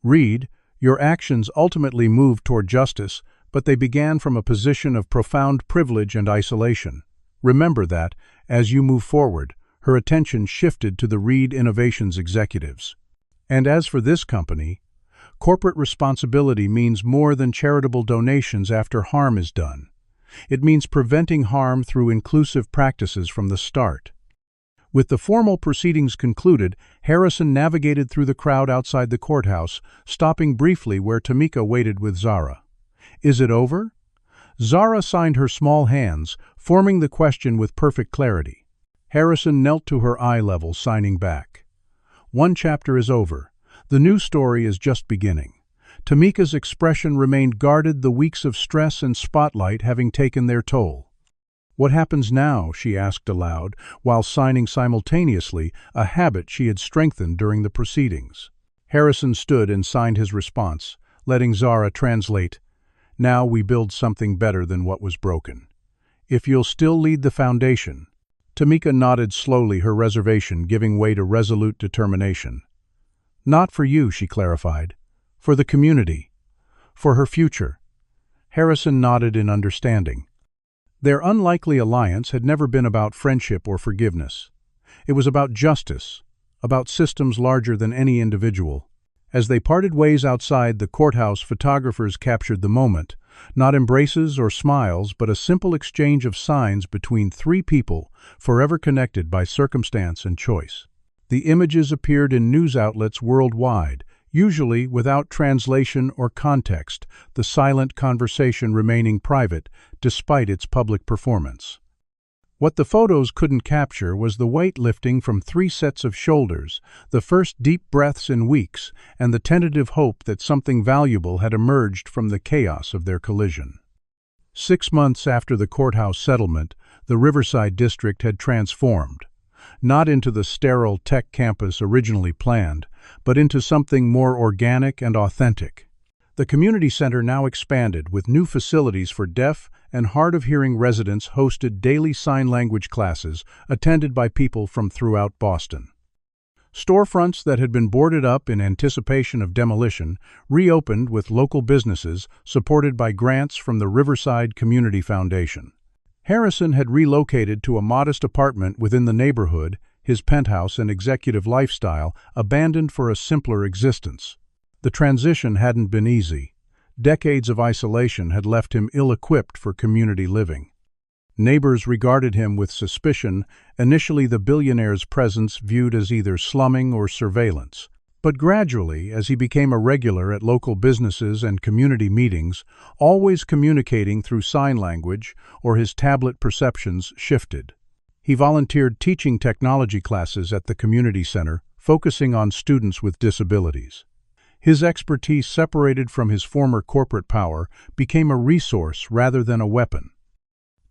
Reed, your actions ultimately moved toward justice, but they began from a position of profound privilege and isolation. Remember that, as you move forward, her attention shifted to the Reed Innovations executives. And as for this company, corporate responsibility means more than charitable donations after harm is done. It means preventing harm through inclusive practices from the start. With the formal proceedings concluded, Harrison navigated through the crowd outside the courthouse, stopping briefly where Tamika waited with Zara. Is it over? Zara signed her small hands, forming the question with perfect clarity. Harrison knelt to her eye level, signing back. One chapter is over. The new story is just beginning. Tamika's expression remained guarded, the weeks of stress and spotlight having taken their toll. What happens now? She asked aloud, while signing simultaneously, a habit she had strengthened during the proceedings. Harrison stood and signed his response, letting Zara translate. Now we build something better than what was broken. If you'll still lead the foundation. Tamika nodded slowly, her reservation giving way to resolute determination. Not for you, she clarified. For the community. For her future. Harrison nodded in understanding. Their unlikely alliance had never been about friendship or forgiveness. It was about justice, about systems larger than any individual. As they parted ways outside the courthouse, photographers captured the moment, not embraces or smiles, but a simple exchange of signs between three people forever connected by circumstance and choice. The images appeared in news outlets worldwide, usually without translation or context, the silent conversation remaining private despite its public performance. What the photos couldn't capture was the weight lifting from three sets of shoulders, the first deep breaths in weeks, and the tentative hope that something valuable had emerged from the chaos of their collision. 6 months after the courthouse settlement, the Riverside district had transformed, not into the sterile tech campus originally planned, but into something more organic and authentic. The community center now expanded with new facilities for deaf and hard-of-hearing residents, hosted daily sign language classes attended by people from throughout Boston. Storefronts that had been boarded up in anticipation of demolition reopened with local businesses supported by grants from the Riverside Community Foundation. Harrison had relocated to a modest apartment within the neighborhood, his penthouse and executive lifestyle abandoned for a simpler existence. The transition hadn't been easy. Decades of isolation had left him ill-equipped for community living. Neighbors regarded him with suspicion, initially the billionaire's presence viewed as either slumming or surveillance. But gradually, as he became a regular at local businesses and community meetings, always communicating through sign language or his tablet perceptions shifted. He volunteered teaching technology classes at the community center, focusing on students with disabilities. His expertise, separated from his former corporate power, became a resource rather than a weapon.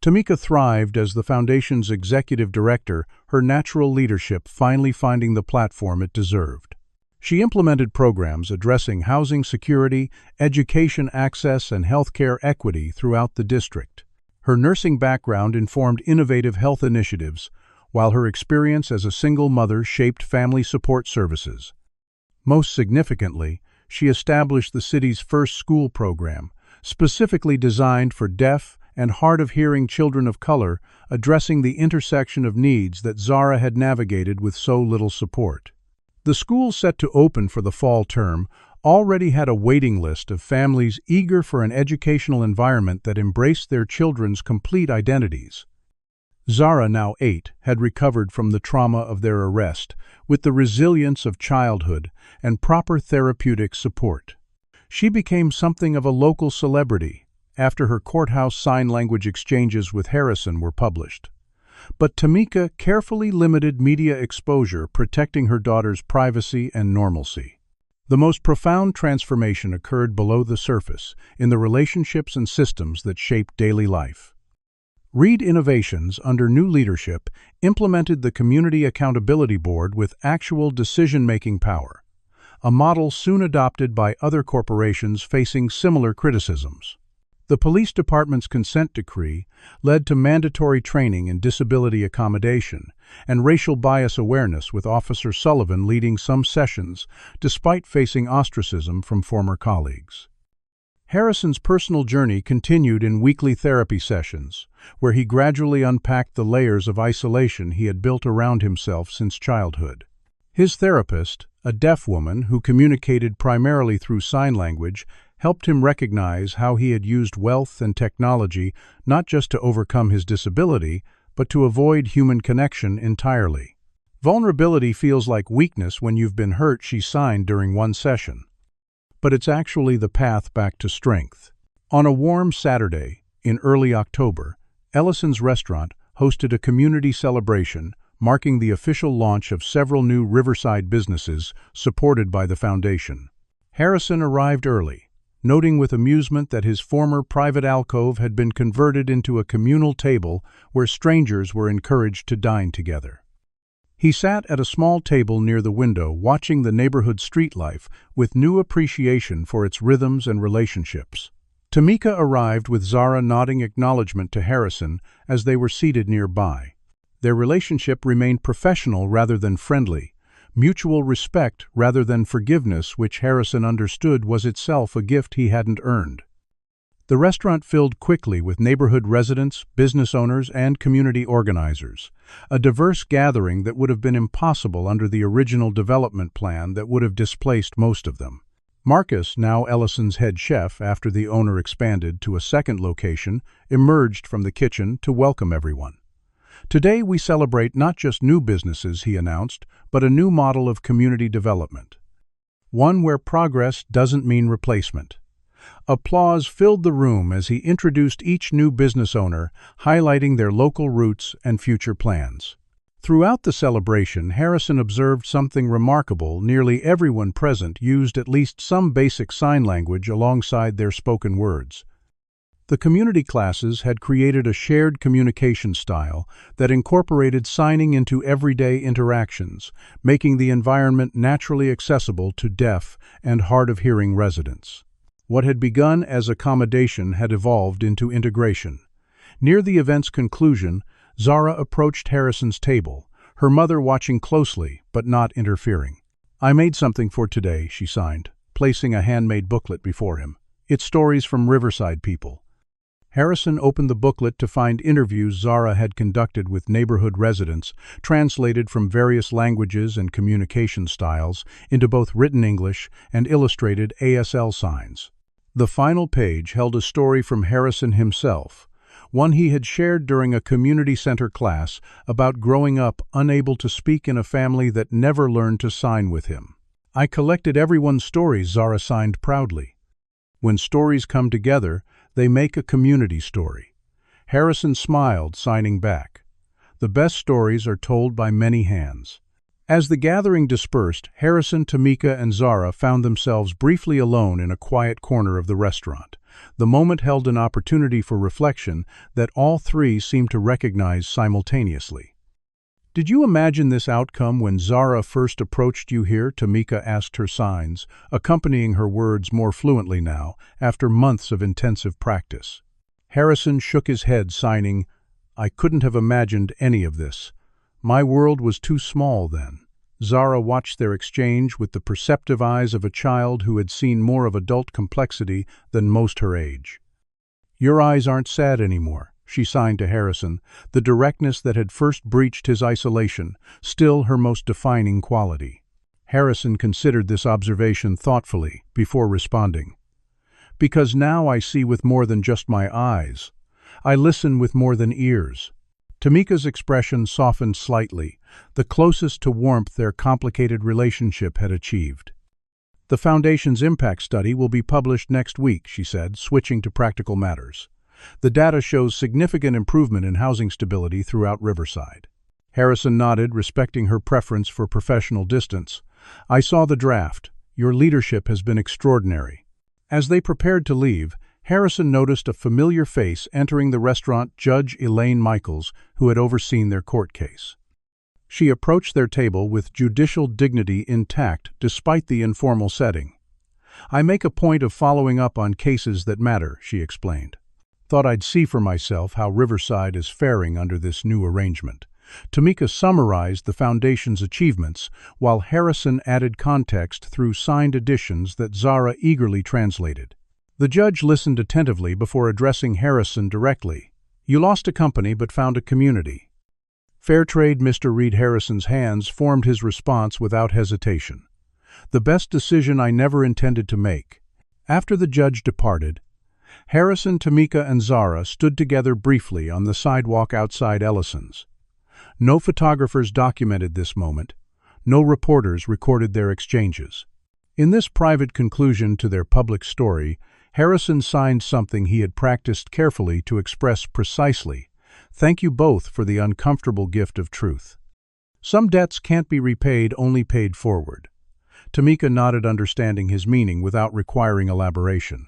Tamika thrived as the foundation's executive director, her natural leadership finally finding the platform it deserved. She implemented programs addressing housing security, education access, and healthcare equity throughout the district. Her nursing background informed innovative health initiatives, while her experience as a single mother shaped family support services. Most significantly, she established the city's first school program, specifically designed for deaf and hard-of-hearing children of color, addressing the intersection of needs that Zara had navigated with so little support. The school set to open for the fall term already had a waiting list of families eager for an educational environment that embraced their children's complete identities. Zara, now 8, had recovered from the trauma of their arrest, with the resilience of childhood and proper therapeutic support. She became something of a local celebrity after her courthouse sign language exchanges with Harrison were published. But Tamika carefully limited media exposure, protecting her daughter's privacy and normalcy. The most profound transformation occurred below the surface, in the relationships and systems that shaped daily life. Reed Innovations, under new leadership, implemented the Community Accountability Board with actual decision-making power, a model soon adopted by other corporations facing similar criticisms. The police department's consent decree led to mandatory training in disability accommodation and racial bias awareness, with Officer Sullivan leading some sessions despite facing ostracism from former colleagues. Harrison's personal journey continued in weekly therapy sessions, where he gradually unpacked the layers of isolation he had built around himself since childhood. His therapist, a deaf woman who communicated primarily through sign language, helped him recognize how he had used wealth and technology not just to overcome his disability, but to avoid human connection entirely. "Vulnerability feels like weakness when you've been hurt," she signed during one session. But it's actually the path back to strength. On a warm Saturday, in early October, Ellison's restaurant hosted a community celebration marking the official launch of several new Riverside businesses supported by the foundation. Harrison arrived early, noting with amusement that his former private alcove had been converted into a communal table where strangers were encouraged to dine together. He sat at a small table near the window, watching the neighborhood street life with new appreciation for its rhythms and relationships. Tamika arrived with Zara nodding acknowledgement to Harrison as they were seated nearby. Their relationship remained professional rather than friendly, mutual respect rather than forgiveness, which Harrison understood was itself a gift he hadn't earned. The restaurant filled quickly with neighborhood residents, business owners, and community organizers, a diverse gathering that would have been impossible under the original development plan that would have displaced most of them. Marcus, now Ellison's head chef after the owner expanded to a second location, emerged from the kitchen to welcome everyone. "Today we celebrate not just new businesses," he announced, "but a new model of community development. One where progress doesn't mean replacement." Applause filled the room as he introduced each new business owner, highlighting their local roots and future plans. Throughout the celebration, Harrison observed something remarkable. Nearly everyone present used at least some basic sign language alongside their spoken words. The community classes had created a shared communication style that incorporated signing into everyday interactions, making the environment naturally accessible to deaf and hard-of-hearing residents. What had begun as accommodation had evolved into integration. Near the event's conclusion, Zara approached Harrison's table, her mother watching closely but not interfering. "I made something for today," she signed, placing a handmade booklet before him. "It's stories from Riverside people." Harrison opened the booklet to find interviews Zara had conducted with neighborhood residents, translated from various languages and communication styles into both written English and illustrated ASL signs. The final page held a story from Harrison himself, one he had shared during a community center class about growing up unable to speak in a family that never learned to sign with him. "I collected everyone's stories," Zara signed proudly. "When stories come together, they make a community story." Harrison smiled, signing back. "The best stories are told by many hands." As the gathering dispersed, Harrison, Tamika, and Zara found themselves briefly alone in a quiet corner of the restaurant. The moment held an opportunity for reflection that all three seemed to recognize simultaneously. "Did you imagine this outcome when Zara first approached you here?" Tamika asked her signs, accompanying her words more fluently now, after months of intensive practice. Harrison shook his head, signing, "I couldn't have imagined any of this. My world was too small then." Zara watched their exchange with the perceptive eyes of a child who had seen more of adult complexity than most her age. "Your eyes aren't sad anymore," she signed to Harrison, the directness that had first breached his isolation, still her most defining quality. Harrison considered this observation thoughtfully before responding. "Because now I see with more than just my eyes. I listen with more than ears." Tamika's expression softened slightly, the closest to warmth their complicated relationship had achieved. "The Foundation's impact study will be published next week," she said, switching to practical matters. "The data shows significant improvement in housing stability throughout Riverside." Harrison nodded, respecting her preference for professional distance. "I saw the draft. Your leadership has been extraordinary." As they prepared to leave, Harrison noticed a familiar face entering the restaurant, Judge Elaine Michaels, who had overseen their court case. She approached their table with judicial dignity intact despite the informal setting. "I make a point of following up on cases that matter," she explained. "Thought I'd see for myself how Riverside is faring under this new arrangement." Tamika summarized the Foundation's achievements, while Harrison added context through signed editions that Zara eagerly translated. The judge listened attentively before addressing Harrison directly. "You lost a company but found a community." Fairtrade Mr. Reed Harrison's hands formed his response without hesitation. "The best decision I never intended to make." After the judge departed, Harrison, Tamika, and Zara stood together briefly on the sidewalk outside Ellison's. No photographers documented this moment. No reporters recorded their exchanges. In this private conclusion to their public story, Harrison signed something he had practiced carefully to express precisely, "Thank you both for the uncomfortable gift of truth." Some debts can't be repaid, only paid forward. Tamika nodded, understanding his meaning without requiring elaboration.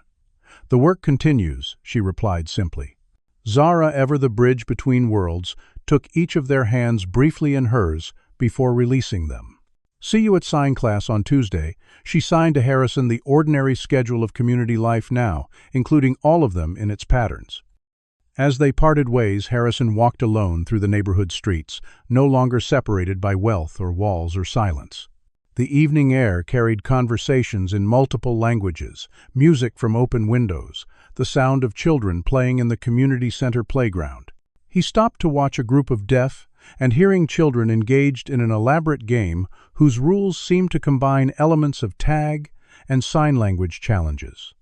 "The work continues," she replied simply. Zara, ever the bridge between worlds, took each of their hands briefly in hers before releasing them. "See you at sign class on Tuesday." She signed to Harrison the ordinary schedule of community life now, including all of them in its patterns. As they parted ways, Harrison walked alone through the neighborhood streets, no longer separated by wealth or walls or silence. The evening air carried conversations in multiple languages, music from open windows, the sound of children playing in the community center playground. He stopped to watch a group of deaf and hearing children engaged in an elaborate game whose rules seemed to combine elements of tag and sign language challenges.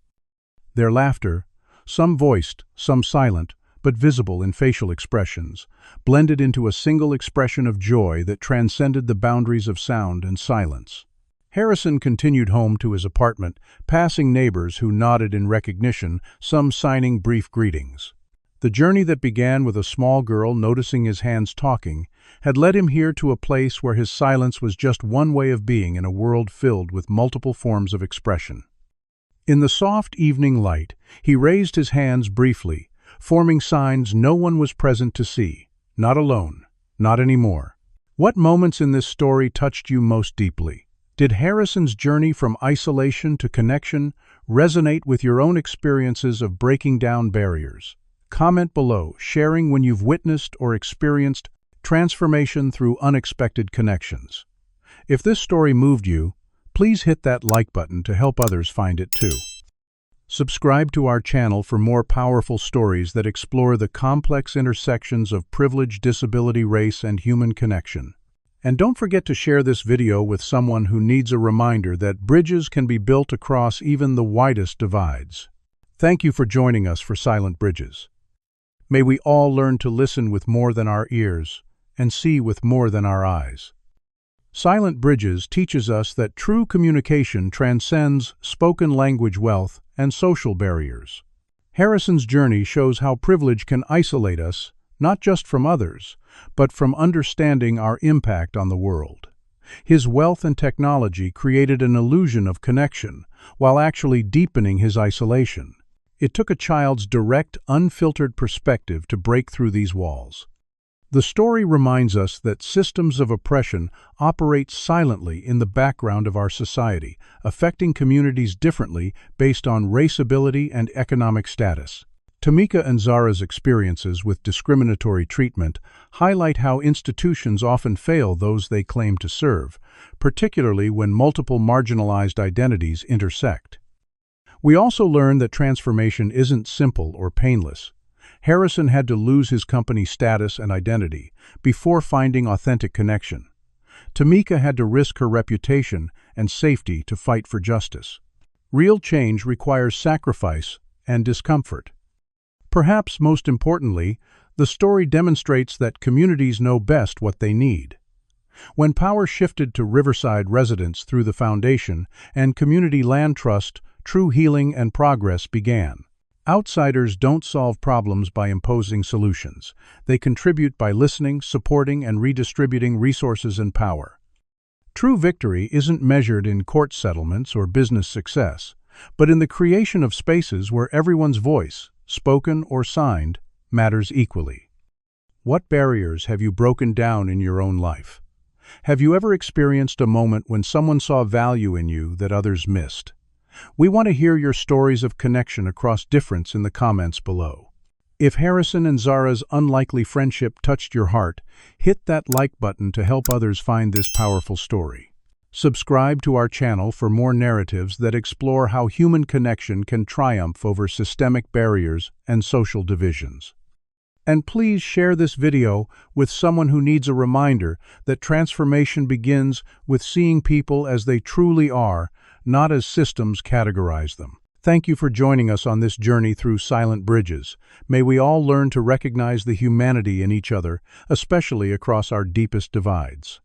Their laughter, some voiced, some silent, but visible in facial expressions, blended into a single expression of joy that transcended the boundaries of sound and silence. Harrison continued home to his apartment, passing neighbors who nodded in recognition, some signing brief greetings. The journey that began with a small girl noticing his hands talking had led him here to a place where his silence was just one way of being in a world filled with multiple forms of expression. In the soft evening light, he raised his hands briefly, forming signs no one was present to see. Not alone. Not anymore. What moments in this story touched you most deeply? Did Harrison's journey from isolation to connection resonate with your own experiences of breaking down barriers? Comment below, sharing when you've witnessed or experienced transformation through unexpected connections. If this story moved you, please hit that like button to help others find it too. Subscribe to our channel for more powerful stories that explore the complex intersections of privilege, disability, race, and human connection. And don't forget to share this video with someone who needs a reminder that bridges can be built across even the widest divides. Thank you for joining us for Silent Bridges. May we all learn to listen with more than our ears and see with more than our eyes. Silent Bridges teaches us that true communication transcends spoken language wealth and social barriers. Harrison's journey shows how privilege can isolate us, not just from others, but from understanding our impact on the world. His wealth and technology created an illusion of connection, while actually deepening his isolation. It took a child's direct, unfiltered perspective to break through these walls. The story reminds us that systems of oppression operate silently in the background of our society, affecting communities differently based on race, ability, and economic status. Tamika and Zara's experiences with discriminatory treatment highlight how institutions often fail those they claim to serve, particularly when multiple marginalized identities intersect. We also learn that transformation isn't simple or painless. Harrison had to lose his company status and identity before finding authentic connection. Tamika had to risk her reputation and safety to fight for justice. Real change requires sacrifice and discomfort. Perhaps most importantly, the story demonstrates that communities know best what they need. When power shifted to Riverside residents through the Foundation and Community Land Trust, true healing and progress began. Outsiders don't solve problems by imposing solutions. They contribute by listening, supporting, and redistributing resources and power. True victory isn't measured in court settlements or business success, but in the creation of spaces where everyone's voice, spoken or signed, matters equally. What barriers have you broken down in your own life? Have you ever experienced a moment when someone saw value in you that others missed? We want to hear your stories of connection across difference in the comments below. If Harrison and Zara's unlikely friendship touched your heart, hit that like button to help others find this powerful story. Subscribe to our channel for more narratives that explore how human connection can triumph over systemic barriers and social divisions. And please share this video with someone who needs a reminder that transformation begins with seeing people as they truly are, not as systems categorize them. Thank you for joining us on this journey through silent bridges. May we all learn to recognize the humanity in each other, especially across our deepest divides.